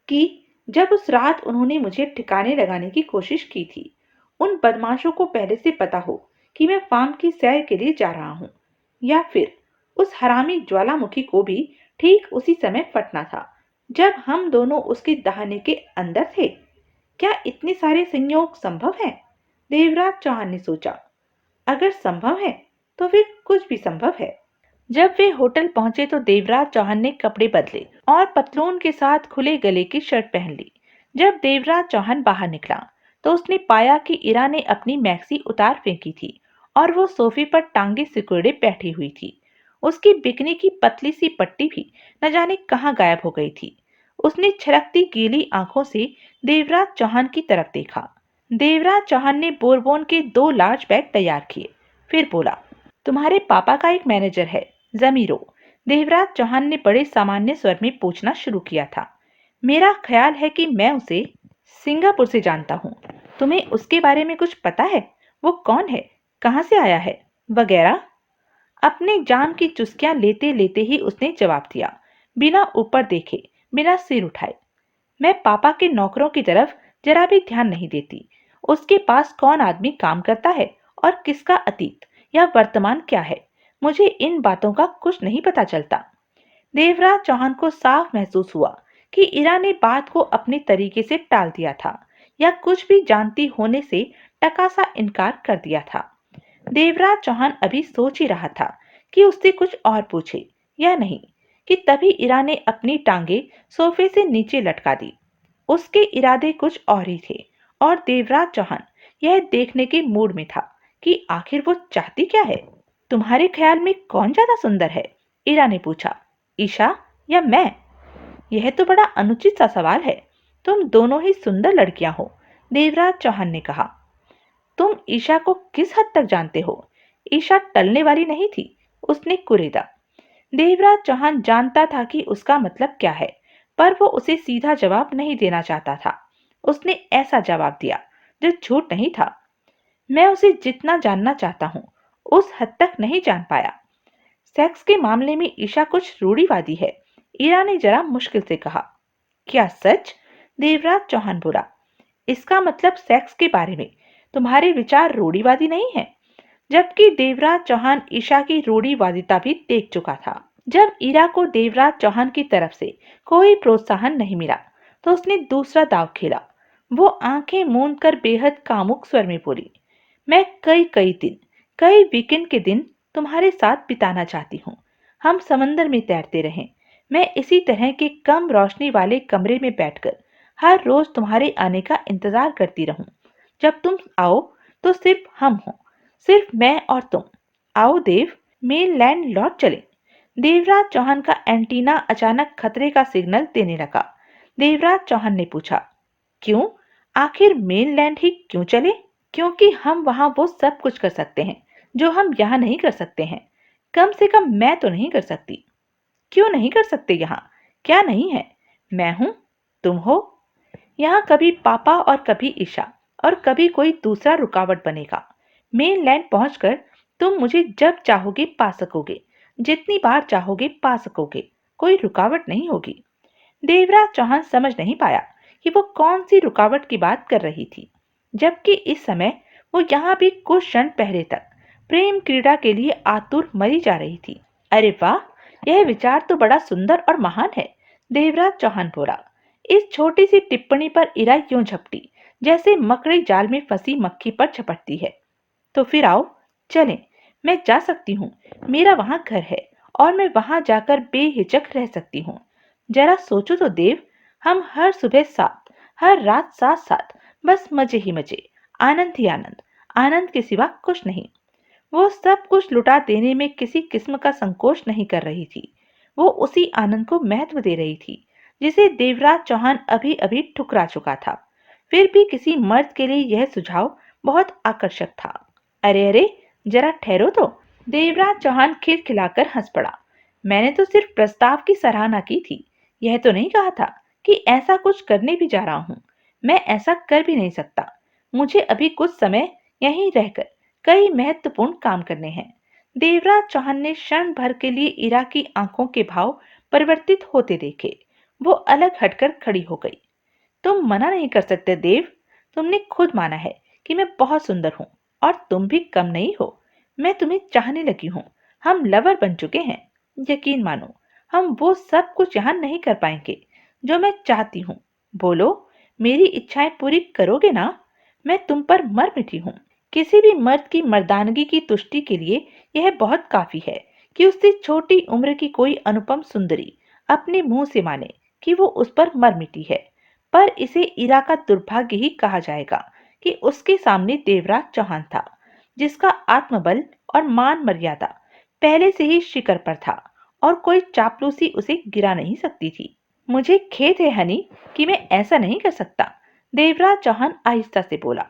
कि जब उस रात उन्होंने मुझे ठिकाने लगाने की कोशिश की थी, उन बदमाशों को पहले से पता हो कि मैं फार्म की सैर के लिए जा रहा हूँ, या फिर उस हरामी ज्वालामुखी को भी ठीक उसी समय फटना था जब हम दोनों उसके दहाने के अंदर थे। क्या इतने सारे संयोग संभव हैं? देवराज चौहान ने सोचा। अगर संभव है तो फिर कुछ भी संभव है। जब वे होटल पहुंचे तो देवराज चौहान ने कपड़े बदले और पतलून के साथ खुले गले की शर्ट पहन ली। जब देवराज चौहान बाहर निकला तो उसने पाया कि इरा ने अपनी मैक्सी उतार फेंकी थी और वो सोफे पर टांगे सिकुड़े बैठी हुई थी। उसकी बिकनी की पतली सी पट्टी भी न जाने कहाँ गायब हो गई थी। उसने छलकती गीली आंखों से देवराज चौहान की तरफ देखा। देवराज चौहान ने बोरबोन के 2 लार्ज बैग तैयार किए। फिर बोला, तुम्हारे पापा का एक मैनेजर है, जमीरो। देवराज चौहान ने बड़े सामान्य स्वर में पूछना शुरू किया था। मेरा ख्याल है कि मैं उसे सिंगापुर से जानता हूँ। तुम्हें उसके बारे में कुछ पता है? वो कौन है, कहाँ से आया है, वगैरह? अपने जाम की चुस्कियां लेते लेते ही उसने जवाब दिया, बिना ऊपर देखे, बिना सिर उठाए। मैं पापा के नौकरों की तरफ जरा भी ध्यान नहीं देती। उसके पास कौन आदमी काम करता है और किसका अतीत या वर्तमान क्या है, मुझे इन बातों का कुछ नहीं पता चलता। देवराज चौहान को साफ महसूस हुआ कि इरा ने बात को अपने तरीके से टाल दिया था या कुछ भी जानती होने से टकासा इनकार कर दिया था। देवराज चौहान अभी सोच ही रहा था कि उससे कुछ और पूछे या नहीं कि तभी इरा ने अपनी टांगे सोफे से नीचे लटका दी। उसके इरादे कुछ और ही थे और देवराज चौहान यह देखने के मूड में था कि आखिर वो चाहती क्या है। तुम्हारे ख्याल में कौन ज्यादा सुंदर है? इरा ने पूछा। ईशा या मैं? यह तो बड़ा अनुचित सा सवाल है। तुम दोनों ही सुंदर लड़कियां हो, देवराज चौहान ने कहा। तुम ईशा को किस हद तक जानते हो? ईशा टलने वाली नहीं थी, उसने कुरेदा। देवराज चौहान जानता था कि उसका मतलब क्या है, पर वो उसे सीधा जवाब नहीं देना चाहता था। उसने ऐसा जवाब दिया जो झूठ नहीं था। मैं उसे जितना जानना चाहता हूँ उस हद तक नहीं जान पाया। सेक्स के मामले में ईशा कुछ रूढ़िवादी है, ईरा ने जरा मुश्किल से कहा। क्या सच? देवराज चौहान बोला। इसका मतलब सेक्स के बारे में तुम्हारे विचार रूढ़िवादी नहीं है? जबकि देवराज चौहान ईशा की रूढ़िवादिता भी देख चुका था। जब ईरा को देवराज चौहान की तरफ से कोई प्रोत्साहन नहीं मिला तो उसने दूसरा दाव खेला। वो आंखें मूंद कर बेहद कामुक स्वर में बोली, मैं कई कई दिन, कई वीकेंड के दिन तुम्हारे साथ बिताना चाहती हूँ। हम समंदर में तैरते रहें। मैं इसी तरह के कम रोशनी वाले कमरे में बैठकर हर रोज तुम्हारे आने का इंतजार करती रहूं। जब तुम आओ तो सिर्फ हम हों, सिर्फ मैं और तुम। आओ देव, मेनलैंड लौट चले। देवराज चौहान का एंटीना अचानक खतरे का सिग्नल देने लगा। देवराज चौहान ने पूछा, क्यों? आखिर मेनलैंड ही क्यों चले? क्योंकि हम वहां वो सब कुछ कर सकते हैं जो हम यहाँ नहीं कर सकते हैं। कम से कम मैं तो नहीं कर सकती। क्यों नहीं कर सकते? यहाँ क्या नहीं है? मैं हूं, तुम हो। यहाँ कभी पापा और कभी ईशा और कभी कोई दूसरा रुकावट बनेगा। मेनलैंड पहुंचकर तुम मुझे जब चाहोगे पा सकोगे, जितनी बार चाहोगे पा सकोगे। कोई रुकावट नहीं होगी। देवराज चौहान समझ नहीं पाया कि वो कौन सी रुकावट की बात कर रही थी, जबकि इस समय वो यहाँ भी कुछ क्षण पहले तक प्रेम क्रीड़ा के लिए आतुर मरी जा रही थी। अरे वाह, यह विचार तो बड़ा सुंदर और महान है, देवराज चौहान बोला। इस छोटी सी टिप्पणी पर इरा यूं झपटी जैसे मकड़ी जाल में फंसी मक्खी पर झपटती है। तो फिर आओ, चलें। मैं जा सकती हूँ, मेरा वहां घर है और मैं वहां जाकर बेहिचक रह सकती हूँ। जरा सोचो तो देव, हम हर सुबह साथ, हर रात साथ साथ, बस मजे ही मजे, आनंद ही आनंद, आनंद के सिवा कुछ नहीं। वो सब कुछ लुटा देने में किसी किस्म का संकोच नहीं कर रही थी। वो उसी आनंद को महत्व दे रही थी जिसे देवराज चौहान अभी अभी ठुकरा चुका था। फिर भी किसी मर्द के लिए यह सुझाव बहुत आकर्षक था। अरे अरे, जरा ठहरो तो। देवराज चौहान खिलखिलाकर हंस पड़ा। मैंने तो सिर्फ प्रस्ताव की सराहना की थी। यह तो नहीं कहा था कि ऐसा कुछ करने भी जा रहा हूँ। मैं ऐसा कर भी नहीं सकता। मुझे अभी कुछ समय यहीं रहकर कई महत्वपूर्ण काम करने हैं। देवराज चौहान ने क्षण भर के लिए इरा की आंखों के भाव परिवर्तित होते देखे। वो अलग हटकर खड़ी हो गई। तुम मना नहीं कर सकते देव। तुमने खुद माना है कि मैं बहुत सुंदर हूँ और तुम भी कम नहीं हो। मैं तुम्हें चाहने लगी हूँ। हम लवर बन चुके हैं। यकीन मानो, हम वो सब कुछ यहाँ नहीं कर पाएंगे जो मैं चाहती हूँ। बोलो, मेरी इच्छाएं पूरी करोगे ना? मैं तुम पर मर मिटी हूँ। किसी भी मर्द की मर्दानगी की तुष्टि के लिए यह बहुत काफी है कि उससे छोटी उम्र की कोई अनुपम सुंदरी अपने मुंह से माने कि वो उस पर मर मिटी है। पर इसे इरा का दुर्भाग्य ही कहा जाएगा कि उसके सामने देवराज चौहान था, जिसका आत्मबल और मान मर्यादा पहले से ही शिखर पर था और कोई चापलूसी उसे गिरा नहीं सकती थी। मुझे खेद है हनी कि मैं ऐसा नहीं कर सकता, देवराज चौहान आहिस्ता से बोला।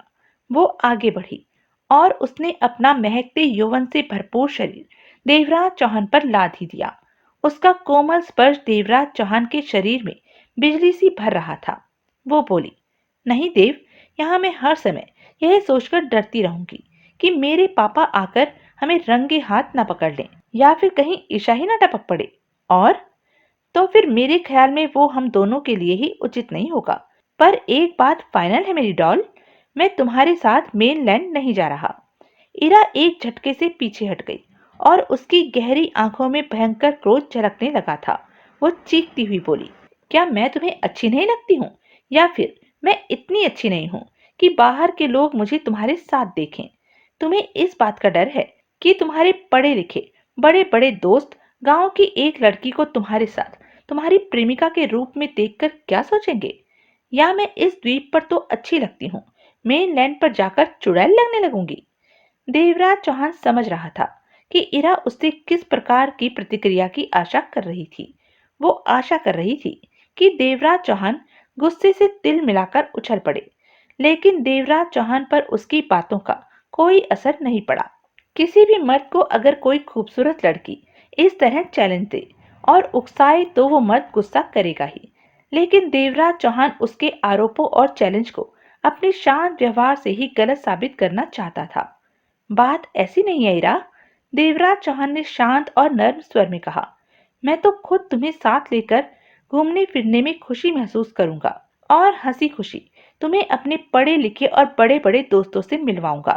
वो आगे बढ़ी और उसने अपना महकते यौवन से भरपूर शरीर देवराज चौहान पर लाद ही दिया। उसका कोमल स्पर्श देवराज चौहान के शरीर में बिजली सी भर रहा था। वो बोली, नहीं देव, यहाँ मैं हर समय यह सोचकर डरती रहूंगी कि मेरे पापा आकर हमें रंगे हाथ न पकड़ लें या फिर कहीं ईशा ही न टपक पड़े। और तो फिर मेरे ख्याल में वो हम दोनों के लिए ही उचित नहीं होगा। पर एक बात फाइनल है मेरी डॉल, मैं तुम्हारे साथ मेनलैंड नहीं जा रहा। इरा एक झटके से पीछे हट गई और उसकी गहरी आंखों में भयंकर क्रोध झलकने लगा था। वो चीखती हुई बोली, क्या मैं तुम्हें अच्छी नहीं लगती हूँ, या फिर मैं इतनी अच्छी नहीं हूँ कि बाहर के लोग मुझे तुम्हारे साथ देखें? तुम्हें इस बात का डर है कि तुम्हारे पढ़े लिखे बड़े बड़े दोस्त गांव की एक लड़की को तुम्हारे साथ तुम्हारी प्रेमिका के रूप में देखकर क्या सोचेंगे? या मैं इस द्वीप पर तो अच्छी लगती हूँ, मेनलैंड पर जाकर चुड़ैल लगने लगूंगी? देवराज चौहान समझ रहा था कि इरा उससे किस प्रकार की प्रतिक्रिया की आशा कर रही थी। वो आशा कर रही थी कि देवराज चौहान गुस्से से तिल मिलाकर उछल पड़े, लेकिन देवराज चौहान पर उसकी बातों का कोई असर नहीं पड़ा। किसी भी मर्द को अगर कोई खूबसूरत लड़की इस तरह चैलेंज दे और उकसाए तो वो मर्द गुस्सा करेगा ही, लेकिन देवराज चौहान उसके आरोपों और चैलेंज को अपने शांत व्यवहार से ही गलत साबित करना चाहता था। बात ऐसी नहीं है इरा, देवराज चौहान ने शांत और नर्म स्वर में कहा। मैं तो खुद तुम्हें साथ लेकर घूमने फिरने में खुशी महसूस करूंगा और हंसी खुशी तुम्हें अपने पढ़े लिखे और बड़े बड़े दोस्तों से मिलवाऊंगा,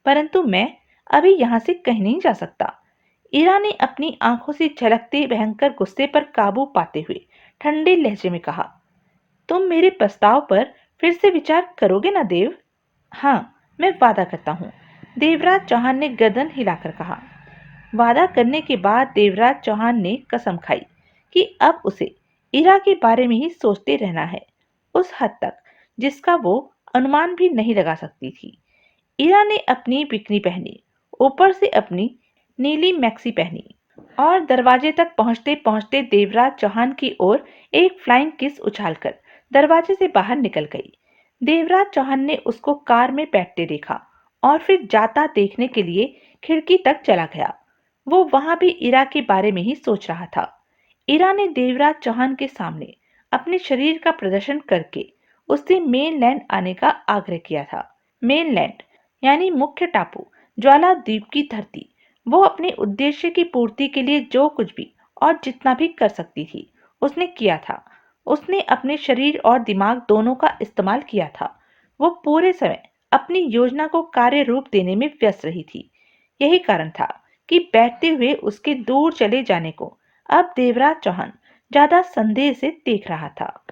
परंतु मैं अभी यहाँ से कहीं नहीं जा सकता। इरा ने अपनी आंखों से झलकते भयंकर गुस्से पर काबू पाते हुए ठंडे लहजे में कहा, तुम मेरे प्रस्ताव पर फिर से विचार करोगे ना देव? हाँ, मैं वादा करता हूँ, देवराज चौहान ने गर्दन हिलाकर कहा। वादा करने के बाद देवराज चौहान ने कसम खाई कि अब उसे इरा के बारे में ही सोचते रहना है, उस हद तक जिसका वो अनुमान भी नहीं लगा सकती थी। इरा ने अपनी बिकनी पहनी, ऊपर से अपनी नीली मैक्सी पहनी और दरवाजे तक पहुंचते पहुंचते देवराज चौहान की ओर एक फ्लाइंग किस उछालकर दरवाजे से बाहर निकल गई। देवराज चौहान ने उसको कार में बैठते देखा और फिर जाता देखने के लिए खिड़की तक चला गया। वो वहां भी इरा के बारे में ही सोच रहा था। इरा ने देवराज चौहान के सामने अपने शरीर का प्रदर्शन करके उससे मेनलैंड आने का आग्रह किया था। मेनलैंड यानी मुख्य टापू, ज्वाला द्वीप की धरती। वो अपने उद्देश्य की पूर्ति के लिए जो कुछ भी और जितना भी कर सकती थी, उसने किया था। उसने अपने शरीर और दिमाग दोनों का इस्तेमाल किया था। वो पूरे समय अपनी योजना को कार्य रूप देने में व्यस्त रही थी। यही कारण था कि बैठते हुए उसके दूर चले जाने को अब देवराज चौहान ज्यादा संदेह से देख रहा था।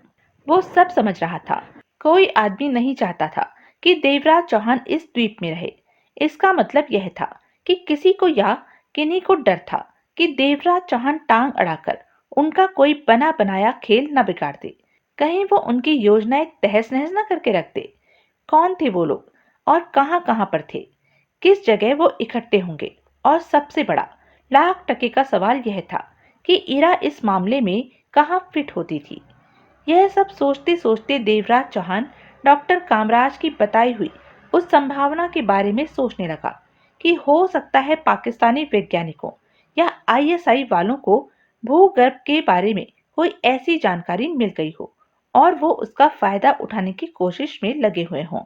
वो सब समझ रहा था। कोई आदमी नहीं चाहता था कि देवराज चौहान इस द्वीप में रहे। इसका मतलब यह था कि किसी को या किन्हीं को डर था कि देवराज चौहान टांग अड़ाकर उनका कोई बना बनाया खेल न बिगाड़ दे। कहीं वो उनकी योजनाएं तहस नहस न करके रख दे। कौन थे वो लोग और कहां पर थे? किस जगह वो इकट्ठे होंगे? और सबसे बड़ा लाख टके का सवाल यह था कि इरा इस मामले में कहां फिट होती थी। यह सब सोचते सोचते देवराज चौहान डॉक्टर कामराज की बताई हुई उस संभावना के बारे में सोचने लगा कि हो सकता है पाकिस्तानी वैज्ञानिकों या आईएसआई वालों को भूगर्भ के बारे में कोई ऐसी जानकारी मिल गई हो और वो उसका फायदा उठाने की कोशिश में लगे हुए हों।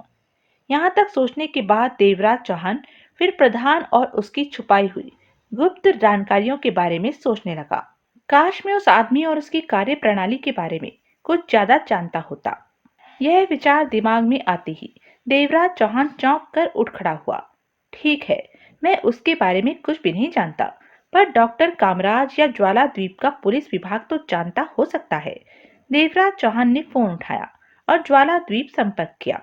यहाँ तक सोचने के बाद देवराज चौहान फिर प्रधान और उसकी छुपाई हुई गुप्त जानकारियों के बारे में सोचने लगा। काश मैं उस आदमी और उसकी कार्य प्रणाली के बारे में कुछ ज्यादा जानता होता। यह विचार दिमाग में आते ही देवराज चौहान चौंक कर उठ खड़ा हुआ। ठीक है, मैं उसके बारे में कुछ भी नहीं जानता, पर डॉक्टर कामराज या ज्वाला द्वीप का पुलिस विभाग तो जानता हो सकता है। देवराज चौहान ने फोन उठाया और ज्वाला द्वीप संपर्क किया।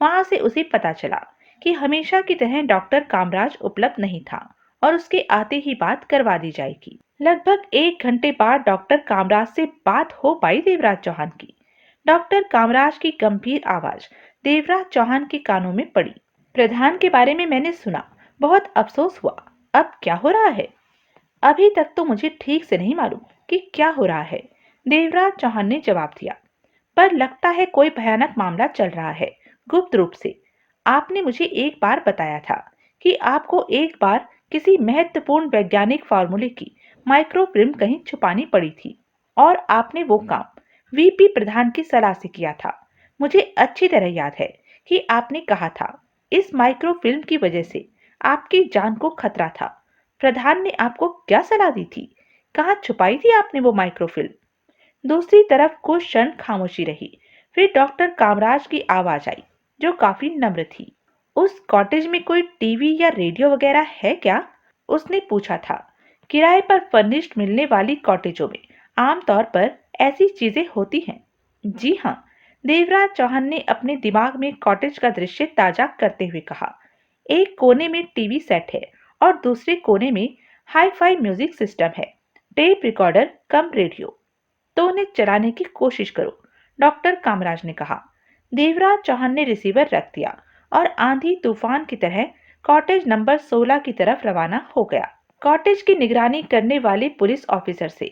वहां से उसे पता चला कि हमेशा की तरह डॉक्टर कामराज उपलब्ध नहीं था और उसके आते ही बात करवा दी जाएगी। लगभग 1 घंटे बाद डॉक्टर कामराज से बात हो पाई देवराज चौहान की। डॉक्टर कामराज की गंभीर आवाज देवराज चौहान के कानों में पड़ी। प्रधान के बारे में मैंने सुना, बहुत अफसोस हुआ। अब क्या हो रहा है? अभी तक तो मुझे ठीक से नहीं मालूम कि क्या हो रहा है, देवराज चौहान ने जवाब दिया। पर लगता है कोई भयानक मामला चल रहा है, गुप्त रूप से। आपने मुझे एक बार बताया था कि आपको एक बार किसी महत्वपूर्ण वैज्ञानिक फार्मूले की माइक्रोफिल्म कहीं छुपानी पड़ी थी और आपने वो काम वीपी प्रधान की सलाह से किया था। मुझे अच्छी तरह याद है कि आपने कहा था इस माइक्रोफिल्म की वजह से आपकी जान को खतरा था। प्रधान ने आपको क्या सलाह दी थी? कहाँ छुपाई थी आपने वो माइक्रोफिल्म? दूसरी तरफ कुछ क्षण खामोशी रही। फिर डॉक्टर कामराज की आवाज आई, जो काफी नम्र थी। उस कॉटेज में कोई टीवी या रेडियो वगैरह है क्या? उसने पूछा था। किराए पर फर्निश्ड मिलने वाली कॉटेजों में आमतौर पर ऐसी चीजें होती हैं। जी हाँ, देवराज चौहान ने अपने दिमाग में कॉटेज का दृश्य ताजा करते हुए कहा। एक कोने में टीवी सेट है और दूसरे कोने में हाई फाई म्यूजिक सिस्टम है, टेप रिकॉर्डर कम रेडियो। तो उन्हें चलाने की कोशिश करो, डॉक्टर कामराज ने कहा। देवराज चौहान ने रिसीवर रख दिया और आंधी तूफान की तरह कॉटेज नंबर 16 की तरफ रवाना हो गया। कॉटेज की निगरानी करने वाले पुलिस ऑफिसर से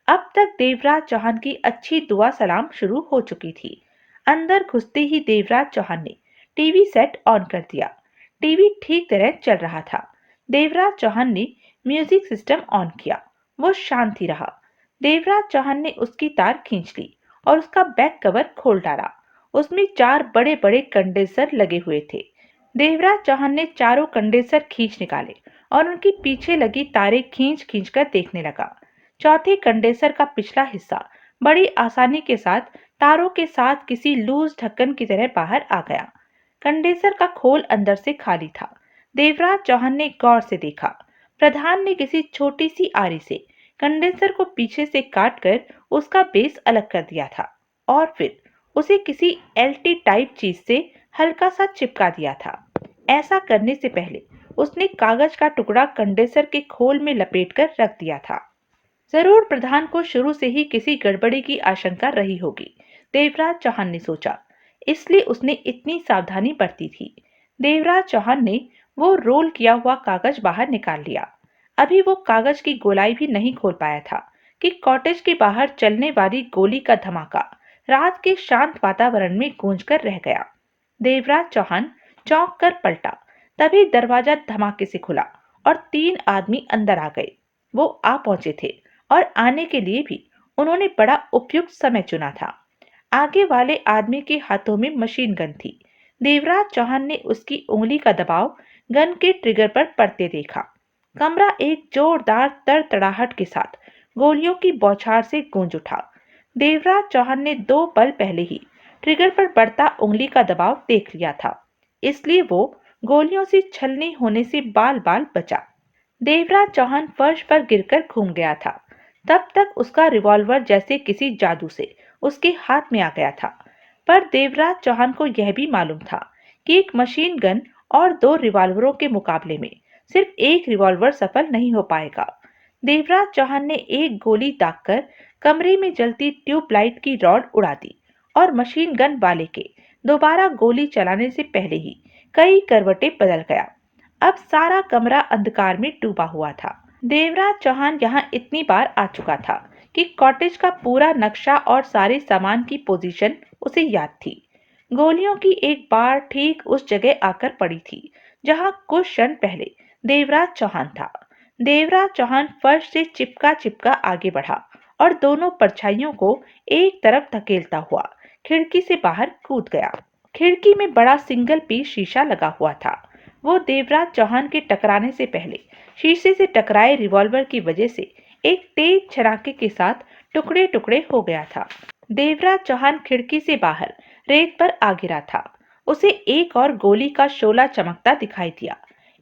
अब तक देवराज चौहान की अच्छी दुआ सलाम शुरू हो चुकी थी। अंदर घुसते ही देवराज चौहान ने टीवी सेट ऑन कर दिया। टीवी ठीक तरह चल रहा था। देवराज चौहान ने म्यूजिक सिस्टम ऑन किया। वो शांत ही रहा। देवराज चौहान ने उसकी तार खींच ली और उसका बैक कवर खोल डाला। उसमें 4 बड़े बड़े कंडेंसर लगे हुए थे। देवराज चौहान ने चारों कंडेंसर खींच निकाले और उनकी पीछे लगी तारें खींच खींच कर देखने लगा। चौथे कंडेंसर का पिछला हिस्सा बड़ी आसानी के साथ तारों के साथ किसी लूज ढक्कन की तरह बाहर आ गया। कंडेंसर का खोल अंदर से खाली था। देवराज चौहान ने गौर से देखा। प्रधान ने किसी छोटी सी आरी से कंडेंसर को पीछे से काटकर उसका बेस अलग कर दिया था और फिर उसे किसी एलटी टाइप चीज से हल्का सा चिपका दिया था। ऐसा करने से पहले उसने कागज का टुकड़ा कंडेंसर के खोल में लपेटकर रख दिया था। जरूर प्रधान को शुरू से ही किसी गड़बड़ी की आशंका रही होगी, देवराज चौहान ने सोचा। इसलिए उसने इतनी सावधानी बरती थी। देवराज चौहान ने वो रोल किया हुआ कागज बाहर निकाल लिया। अभी वो कागज की गोलाई भी नहीं खोल पाया था कि कॉटेज के बाहर चलने वाली गोली का धमाका रात के शांत वातावरण में गूंजकर रह गया। देवराज चौहान चौंक कर पलटा। तभी दरवाजा धमाके से खुला और 3 आदमी अंदर आ गए। वो आ पहुंचे थे और आने के लिए भी उन्होंने बड़ा उपयुक्त समय चुना था। आगे वाले आदमी के हाथों में मशीन गन थी। देवराज चौहान ने उसकी उंगली का दबाव गन के ट्रिगर पर पड़ते देखा। कमरा एक जोरदार तड़तड़ाहट के साथ गोलियों की बौछार से गूंज उठा। देवराज चौहान ने 2 पल पहले ही ट्रिगर पर बढ़ता उंगली का दबाव देख लिया था, इसलिए वो गोलियों से छलनी होने से बाल बाल बचा। देवराज चौहान फर्श पर गिरकर घूम गया था। तब तक उसका रिवॉल्वर जैसे किसी जादू से उसके हाथ में आ गया था। पर देवराज चौहान को यह भी मालूम था कि एक मशीन गन और 2 रिवॉल्वरों के मुकाबले में सिर्फ एक रिवॉल्वर सफल नहीं हो पाएगा। देवराज चौहान ने एक गोली दागकर कमरे में जलती ट्यूबलाइट की रॉड उड़ा दी और मशीन गन वाले के दोबारा गोली चलाने से पहले ही कई करवटें बदल गया। अब सारा कमरा अंधकार में डूबा हुआ था। देवराज चौहान यहाँ इतनी बार आ चुका था कि कॉटेज का पूरा नक्शा और सारे सामान की पोजीशन उसे याद थी। गोलियों की एक बार ठीक उस जगह आकर पड़ी थी जहाँ कुछ क्षण पहले देवराज चौहान था। देवराज चौहान फर्श से चिपका चिपका आगे बढ़ा और दोनों परछाइयों को एक तरफ धकेलता हुआ खिड़की से बाहर कूद गया। खिड़की में बड़ा सिंगल पीस शीशा लगा हुआ था। वो देवराज चौहान के टकराने से पहले शीशे से टकराए रिवॉल्वर की वजह से एक तेज छराके के साथ टुकड़े टुकड़े हो गया था। देवराज चौहान खिड़की से बाहर रेत पर आ गिरा था। उसे एक और गोली का शोला चमकता दिखाई दिया।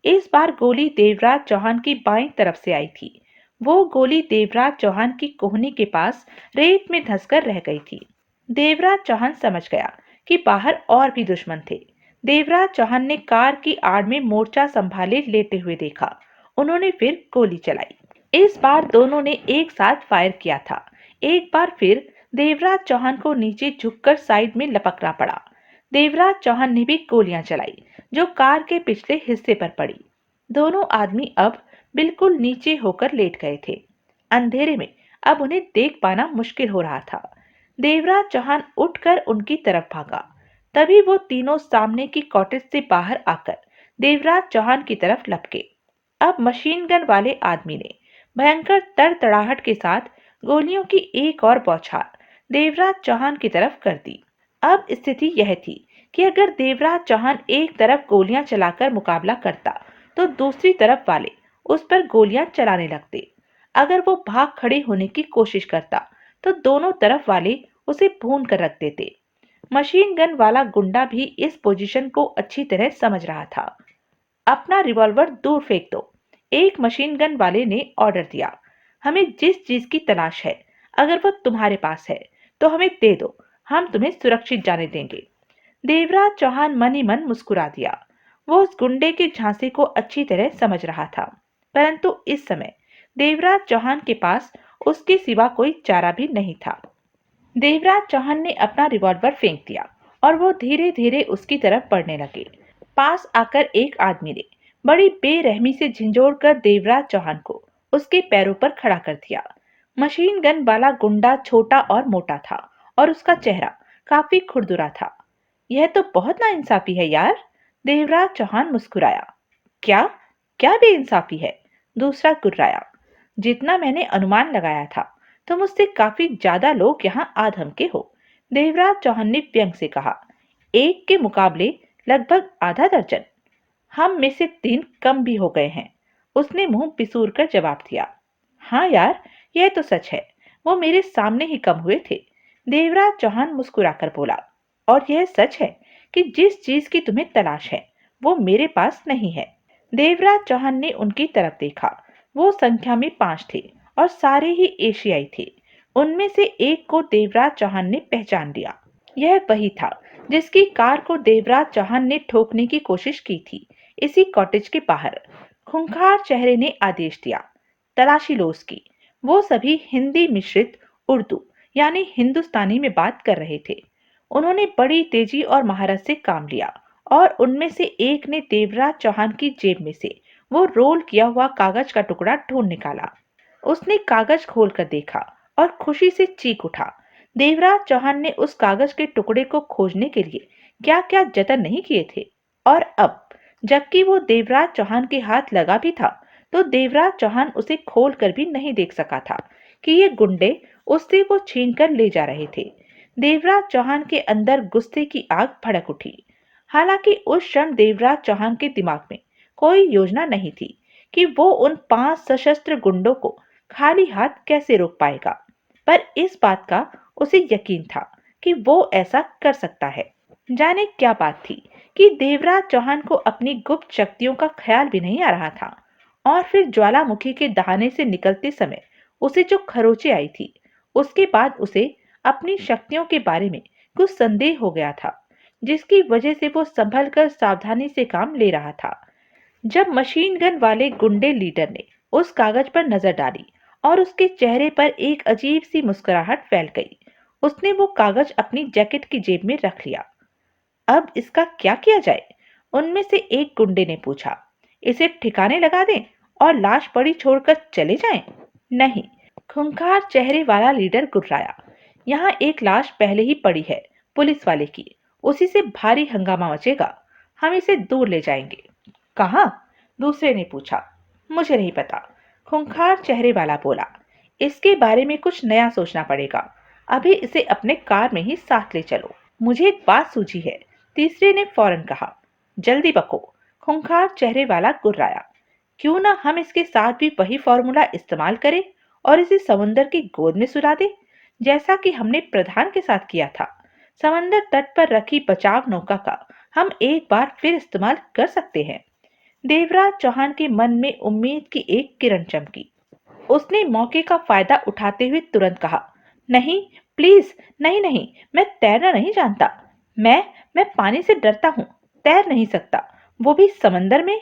इस बार गोली देवराज चौहान की बाईं तरफ से आई थी। वो गोली देवराज चौहान की कोहनी के पास रेत में धंसकर रह गई थी। देवराज चौहान समझ गया कि बाहर और भी दुश्मन थे। देवराज चौहान ने कार की आड़ में मोर्चा संभाले लेटे हुए देखा उन्होंने फिर गोली चलाई। इस बार दोनों ने एक साथ फायर किया था। एक बार फिर देवराज चौहान को नीचे झुककर साइड में लपकना पड़ा। देवराज चौहान ने भी गोलियां चलाई, जो कार के पिछले हिस्से पर पड़ी। दोनों आदमी अब बिल्कुल नीचे होकर लेट गए थे। अंधेरे में अब उन्हें देख पाना मुश्किल हो रहा था। देवराज चौहान उठकर उनकी तरफ भागा। तभी वो तीनों सामने की कॉटेज से बाहर आकर देवराज चौहान की तरफ लपके। अब मशीन गन वाले आदमी ने भयंकर तड़तड़ाहट के साथ गोलियों की एक और बौछार देवराज चौहान की तरफ कर दी। अब स्थिति यह थी कि अगर देवराज चौहान एक तरफ गोलियां चलाकर मुकाबला करता तो दूसरी तरफ वाले उस पर गोलियां चलाने लगते। अगर वो भाग खड़े होने की कोशिश करता तो दोनों तरफ वाले उसे भून कर रख देते। मशीन गन वाला गुंडा भी इस पोजीशन को अच्छी तरह समझ रहा था। अपना रिवॉल्वर दूर फेंक दो, एक मशीन गन वाले ने ऑर्डर दिया। हमें जिस चीज की तलाश है, अगर वो तुम्हारे पास है तो हमें दे दो, हम तुम्हें सुरक्षित जाने देंगे। देवराज चौहान मन ही मन मुस्कुरा दिया। वो उस गुंडे के झांसे को अच्छी तरह समझ रहा था, परंतु इस समय देवराज चौहान के पास उसके सिवा कोई चारा भी नहीं था। देवराज चौहान ने अपना रिवॉल्वर फेंक दिया और वो धीरे धीरे उसकी तरफ बढ़ने लगे। पास आकर एक आदमी ने बड़ी बेरहमी से झंझोड़कर देवराज चौहान को उसके पैरों पर खड़ा कर दिया। मशीन गन वाला गुंडा छोटा और मोटा था और उसका चेहरा काफी खुरदुरा था। यह तो बहुत नाइंसाफी है यार, देवराज चौहान मुस्कुराया। क्या क्या बेइंसाफी है? दूसरा गुर्राया। जितना मैंने अनुमान लगाया था, तुम मुझसे काफी ज्यादा लोग यहाँ आ धमके हो, देवराज चौहान ने व्यंग से कहा। एक के मुकाबले लगभग आधा दर्जन। हम में से 3 कम भी हो गए हैं, उसने मुंह पिसूर कर जवाब दिया। हाँ यार, यह तो सच है, वो मेरे सामने ही कम हुए थे, देवराज चौहान मुस्कुराकर बोला। और यह सच है कि जिस चीज की तुम्हें तलाश है वो मेरे पास नहीं है। देवराज चौहान ने उनकी तरफ देखा। वो संख्या में 5 थे और सारे ही एशियाई थे। उनमें से एक को देवराज चौहान ने पहचान लिया। यह वही था जिसकी कार को देवराज चौहान ने ठोकने की कोशिश की थी, इसी कॉटेज के बाहर। खूंखार चेहरे ने आदेश दिया, तलाशी लो उसकी। वो सभी हिंदी मिश्रित उर्दू यानी हिंदुस्तानी में बात कर रहे थे। उन्होंने बड़ी तेजी और महारत से काम लिया और उनमें से एक ने देवराज चौहान की जेब में से वो रोल किया हुआ कागज का टुकड़ा ढूंढ निकाला। उसने कागज खोलकर देखा और खुशी से चीख उठा। देवराज चौहान ने उस कागज के टुकड़े को खोजने के लिए क्या क्या जतन नहीं किए थे। और अब जबकि वो देवराज चौहान के हाथ लगा भी था तो देवराज चौहान उसे खोल कर भी नहीं देख सका था कि ये गुंडे उससे वो छीन कर ले जा रहे थे। देवराज चौहान के अंदर गुस्से की आग भड़क उठी। हालांकि उस क्षण देवराज चौहान के दिमाग में कोई योजना नहीं थी कि वो उन 5 सशस्त्र गुंडों को खाली हाथ कैसे रोक पाएगा, पर इस बात का उसे यकीन था कि वो ऐसा कर सकता है। जाने क्या बात थी कि देवराज चौहान को अपनी गुप्त शक्तियों का ख्याल भी नहीं आ रहा था। और फिर ज्वालामुखी के दहाने से निकलते समय उसे जो खरोंचे आई थी, उसके बाद उसे अपनी शक्तियों के बारे में कुछ संदेह हो गया था, जिसकी वजह से वो संभल कर सावधानी से काम ले रहा था। जब मशीन गन वाले गुंडे लीडर ने उस कागज पर नजर डाली और उसके चेहरे पर एक अजीब सी मुस्कुराहट फैल गई, उसने वो कागज अपनी जैकेट की जेब में रख लिया। अब इसका क्या किया जाए? उनमें से एक गुंडे ने पूछा। इसे ठिकाने लगा दें और लाश पड़ी छोड़कर चले जाएं? नहीं, खूंखार चेहरे वाला लीडर गुर्राया। यहाँ एक लाश पहले ही पड़ी है, पुलिस वाले की। उसी से भारी हंगामा मचेगा। हम इसे दूर ले जाएंगे। कहाँ? दूसरे ने पूछा। मुझे नहीं पता, खूंखार चेहरे वाला बोला। इसके बारे में कुछ नया सोचना पड़ेगा। अभी इसे अपने कार में ही साथ ले चलो। मुझे एक बात सूझी है, तीसरे ने फौरन कहा। जल्दी बको, खूंखार चेहरे वाला गुर्राया। क्यों ना हम इसके साथ भी वही फॉर्मूला इस्तेमाल करें और इसे समुंदर की गोद में सुला दें, जैसा कि हमने प्रधान के साथ किया था। समंदर तट पर रखी बचाव नौका का हम एक बार फिर इस्तेमाल कर सकते हैं। देवराज चौहान के मन में उम्मीद की एक किरण चमकी। उसने मौके का फायदा उठाते हुए तुरंत कहा, नहीं, प्लीज, नहीं नहीं, मैं तैरना नहीं जानता। मैं पानी से डरता हूँ, तैर नहीं सकता, वो भी समंदर में।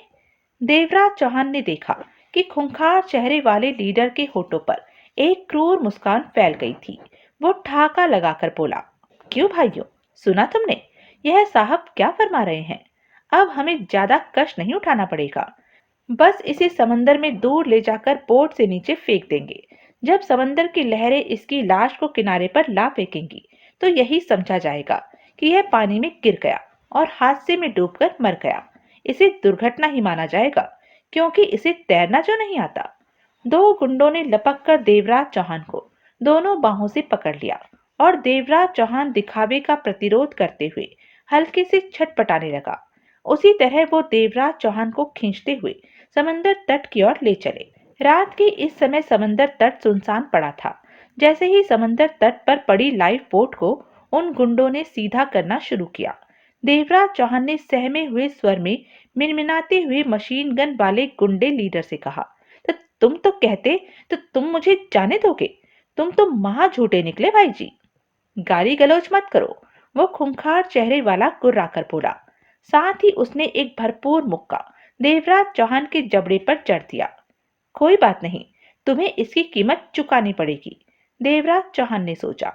देवराज चौहान ने देखा कि खूंखार चेहरे वाले लीडर के होठों पर एक क्रूर मुस्कान फैल गई थी। वो ठहाका लगाकर बोला, क्यों भाइयों, सुना तुमने? यह साहब क्या फरमा रहे हैं? अब हमें ज्यादा कष्ट नहीं उठाना पड़ेगा। बस इसे समंदर में दूर ले जाकर बोट से नीचे फेंक देंगे। जब समंदर की लहरें इसकी लाश को किनारे पर ला फेंकेंगी तो यही समझा जाएगा कि यह पानी में गिर गया और हादसे में डूबकर मर गया। इसे दुर्घटना ही माना जाएगा, क्योंकि इसे तैरना जो नहीं आता। दो गुंडों ने लपक कर देवराज चौहान को दोनों बाहों से पकड़ लिया और देवराज चौहान दिखावे का प्रतिरोध करते हुए हल्के से छटपटाने लगा। उसी तरह वो देवराज चौहान को खींचते हुए समंदर तट की ओर ले चले। रात के इस समय समंदर तट सुनसान पड़ा था। जैसे ही समंदर तट पर पड़ी लाइफ बोट को उन गुंडों ने सीधा करना शुरू किया, देवराज चौहान ने सहमे हुए स्वर में मिनमिनाते हुए मशीन गन वाले गुंडे लीडर से कहा, तो तुम तो कहते तो तुम मुझे जाने दोगे? तुम तो महा झूठे निकले भाई जी। गाली गलौज मत करो, वो खूंखार चेहरे वाला कुर्राकर बोला। साथ ही उसने एक भरपूर मुक्का देवराज चौहान के जबड़े पर जड़ दिया। कोई बात नहीं, तुम्हें इसकी कीमत चुकानी पड़ेगी, देवराज चौहान ने सोचा।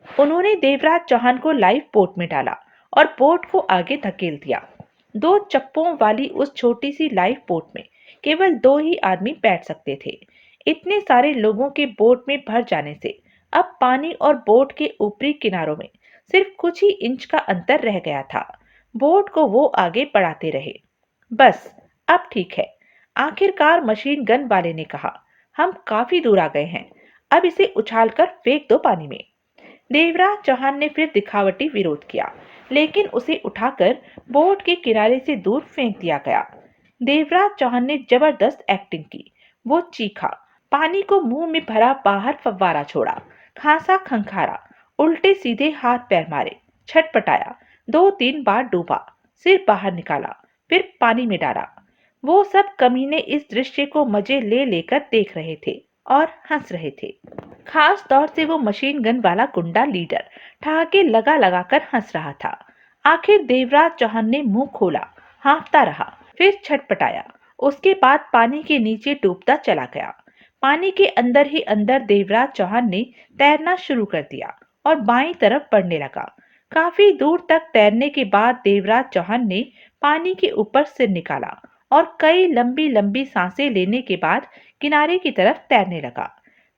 उन्होंने देवराज चौहान को लाइफ बोट में डाला और बोट को आगे धकेल दिया। दो चप्पों वाली उस छोटी सी लाइफ बोट में केवल दो ही आदमी बैठ सकते थे। इतने सारे लोगों के बोट में भर जाने से अब पानी और बोट के ऊपरी किनारों में सिर्फ कुछ ही इंच का अंतर रह गया था। बोट को वो आगे बढ़ाते रहे। बस अब ठीक है, आखिरकार मशीन गन वाले ने कहा, हम काफी दूर आ गए हैं, अब इसे उछालकर फेंक दो पानी में। देवराज चौहान ने फिर दिखावटी विरोध किया, लेकिन उसे उठाकर बोट के किनारे से दूर फेंक दिया गया। देवराज चौहान ने जबरदस्त एक्टिंग की। वो चीखा, पानी को मुंह में भरा बाहर फव्वारा छोड़ा, खांसा खंखारा, उल्टे सीधे हाथ पैर मारे, छटपटाया, 2-3 बार डूबा, सिर बाहर निकाला, फिर पानी में डाला। वो सब कमीने इस दृश्य को मजे ले लेकर देख रहे थे और हंस रहे थे। खास तौर से वो मशीन गन वाला गुंडा लीडर ठहाके लगा लगाकर हंस रहा था। आखिर देवराज चौहान ने मुंह खोला, हाँफता रहा, फिर छटपटाया। उसके बाद पानी के नीचे डूबता चला गया। पानी के अंदर ही अंदर देवराज चौहान ने तैरना शुरू कर दिया और बाईं तरफ बढ़ने लगा। काफी दूर तक तैरने के बाद देवराज चौहान ने पानी के ऊपर सिर निकाला और कई लंबी लंबी सांसें लेने के बाद किनारे की तरफ तैरने लगा।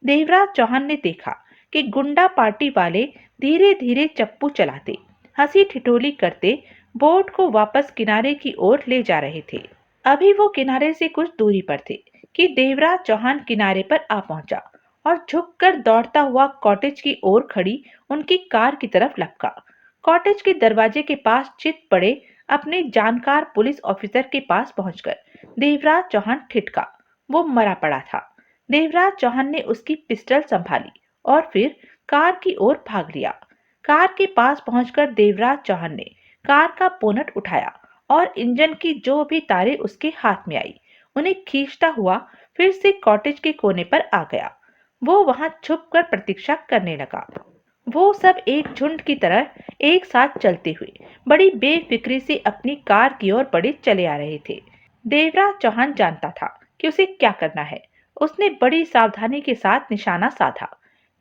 देवराज चौहान ने देखा कि गुंडा पार्टी वाले धीरे धीरे चप्पू चलाते, हंसी ठिठोली करते बोट को वापस किनारे की ओर ले जा रहे थे। अभी वो किनारे से कुछ दूरी पर थे कि देवराज चौहान किनारे पर आ पहुंचा और झुककर दौड़ता हुआ कॉटेज की ओर खड़ी उनकी कार की तरफ लपका। कॉटेज के दरवाजे के पास चित पड़े अपने जानकार पुलिस ऑफिसर के पास पहुंचकर देवराज चौहान ठिठका। वो मरा पड़ा था। देवराज चौहान ने उसकी पिस्टल संभाली और फिर कार की ओर भाग लिया। कार के पास पहुंचकर देवराज चौहान ने कार का बोनट उठाया और इंजन की जो भी तारें उसके हाथ में आई उन्हें खींचता हुआ फिर से कॉटेज के कोने पर आ गया। वो वहां छुपकर प्रतीक्षा करने लगा। वो सब एक झुंड की तरह एक साथ चलते हुए बड़ी बेफिक्री से अपनी कार की ओर बढ़े चले आ रहे थे। देवराज चौहान जानता था कि उसे क्या करना है। उसने बड़ी सावधानी के साथ निशाना साधा।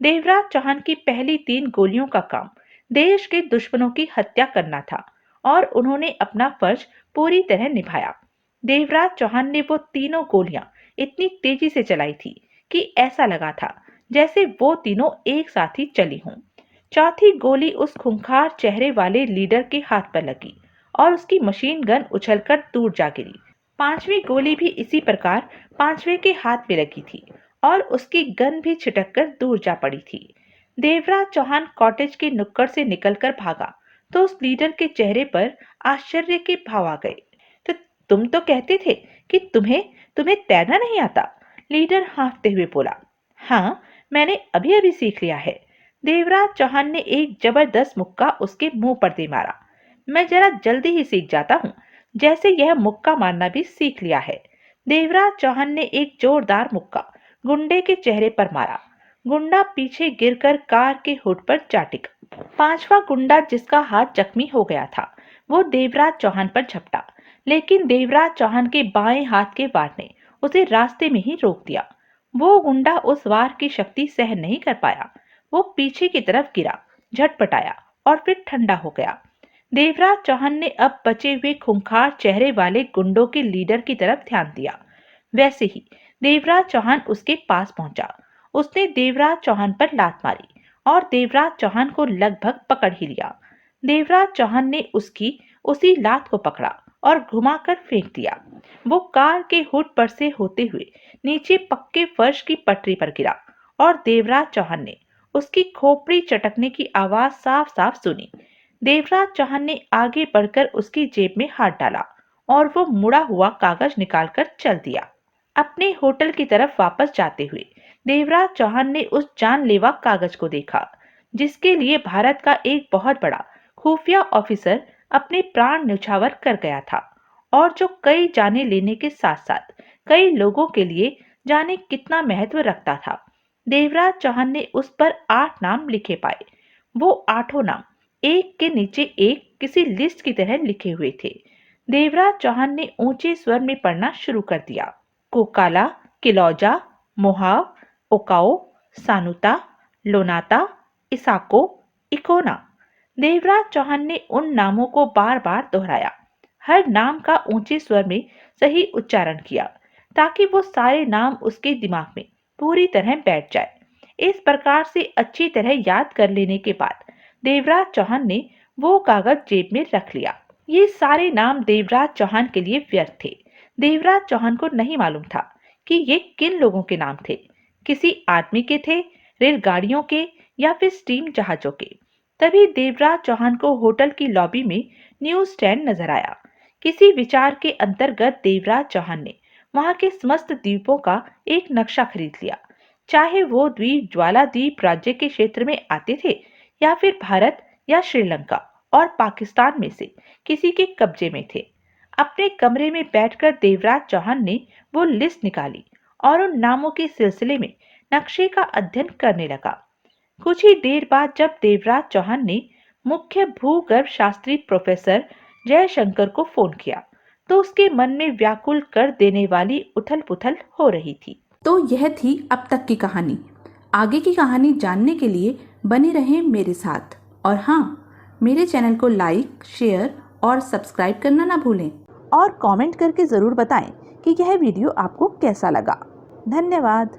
देवराज चौहान की पहली 3 गोलियों का काम देश के दुश्मनों की हत्या करना था और उन्होंने अपना फर्ज पूरी तरह निभाया। देवराज चौहान ने वो तीनों गोलियां इतनी तेजी से चलाई थी कि ऐसा लगा था जैसे वो तीनों एक साथ ही चली हों। चौथी गोली उस खूंखार चेहरे वाले लीडर के हाथ पर लगी और उसकी मशीन गन उछलकर दूर जा गिरी। 5वीं गोली भी इसी प्रकार 5वें के हाथ में लगी थी और उसकी गन भी छिटककर दूर जा पड़ी थी। देवराज चौहान कॉटेज के नुक्कड़ से निकलकर भागा तो उस लीडर के चेहरे पर आश्चर्य के भाव आ गए। तो तुम तो कहते थे कि तुम्हें तुम्हें तैरना नहीं आता, लीडर हाँफते हुए बोला। हाँ, मैंने अभी अभी सीख लिया है। देवराज चौहान ने एक जबरदस्त मुक्का उसके मुंह पर दे मारा। मैं जरा जल्दी ही सीख जाता हूँ, जैसे यह मुक्का मारना भी सीख लिया है। देवराज चौहान ने एक जोरदार मुक्का गुंडे के चेहरे पर मारा। गुंडा पीछे गिरकर कार के हुड पर जा टिका। 5वां गुंडा, जिसका हाथ जख्मी हो गया था, वो देवराज चौहान पर झपटा, लेकिन देवराज चौहान के बाएं हाथ के वार ने उसे रास्ते में ही रोक दिया। वो गुंडा उस वार की शक्ति सहन नहीं कर पाया। वो पीछे की तरफ गिरा, झटपटाया और फिर ठंडा हो गया। देवराज चौहान ने अब बचे हुए खूंखार चेहरे वाले गुंडों के लीडर की तरफ ध्यान दिया। वैसे ही देवराज चौहान उसके पास पहुंचा। उसने देवराज चौहान पर लात मारी और देवराज चौहान को लगभग पकड़ ही लिया। देवराज चौहान ने उसकी उसी लात को पकड़ा और घुमाकर फेंक दिया। वो कार के हुड पर से होते हुए नीचे पक्के फर्श की पटरी पर गिरा और देवराज चौहान ने उसकी खोपड़ी चटकने की आवाज साफ साफ सुनी। देवराज चौहान ने आगे बढ़कर उसकी जेब में हाथ डाला और वो मुड़ा हुआ कागज निकालकर चल दिया। अपने होटल की तरफ वापस जाते हुए देवराज चौहान ने उस जानलेवा कागज को देखा, जिसके लिए भारत का एक बहुत बड़ा खुफिया ऑफिसर अपने प्राण न्यौछावर कर गया था और जो कई जाने लेने के साथ साथ कई लोगों के लिए जाने कितना महत्व रखता था। देवराज चौहान ने उस पर 8 नाम लिखे पाए। वो 8 नाम एक के नीचे एक किसी लिस्ट की तरह लिखे हुए थे। देवराज चौहान ने ऊंचे स्वर में पढ़ना शुरू कर दिया। कोकाला, किलौजा, मोहाव, ओकाओ, सानुता, लोनाता, इसाको, इकोना। देवराज चौहान ने उन नामों को बार बार दोहराया, हर नाम का ऊंचे स्वर में सही उच्चारण किया ताकि वो सारे नाम उसके दिमाग में पूरी तरह बैठ जाए। इस प्रकार से अच्छी तरह याद कर लेने के बाद देवराज चौहान ने वो कागज जेब में रख लिया। ये सारे नाम देवराज चौहान के लिए व्यर्थ थे। देवराज चौहान को नहीं मालूम था कि ये किन लोगों के नाम थे। किसी आदमी के थे, रेलगाड़ियों के या फिर स्टीम जहाजों के। तभी देवराज चौहान को होटल की लॉबी में न्यूज स्टैंड नजर आया। किसी विचार के अंतर्गत देवराज चौहान ने वहां के समस्त द्वीपों का एक नक्शा खरीद लिया, चाहे वो द्वीप ज्वाला द्वीप राज्य के क्षेत्र में आते थे या फिर भारत या श्रीलंका और पाकिस्तान में से किसी के कब्जे में थे। अपने कमरे में बैठकर देवराज चौहान ने वो लिस्ट निकाली और उन नामों के सिलसिले में नक्शे का अध्ययन करने लगा। कुछ ही देर बाद जब देवराज चौहान ने मुख्य भूगर्भ शास्त्री प्रोफेसर जयशंकर को फोन किया तो उसके मन में व्याकुल कर देने वाली उथल पुथल हो रही थी। तो यह थी अब तक की कहानी। आगे की कहानी जानने के लिए बने रहें मेरे साथ। और हाँ, मेरे चैनल को लाइक, शेयर और सब्सक्राइब करना ना भूलें। और कमेंट करके ज़रूर बताएं कि यह वीडियो आपको कैसा लगा। धन्यवाद।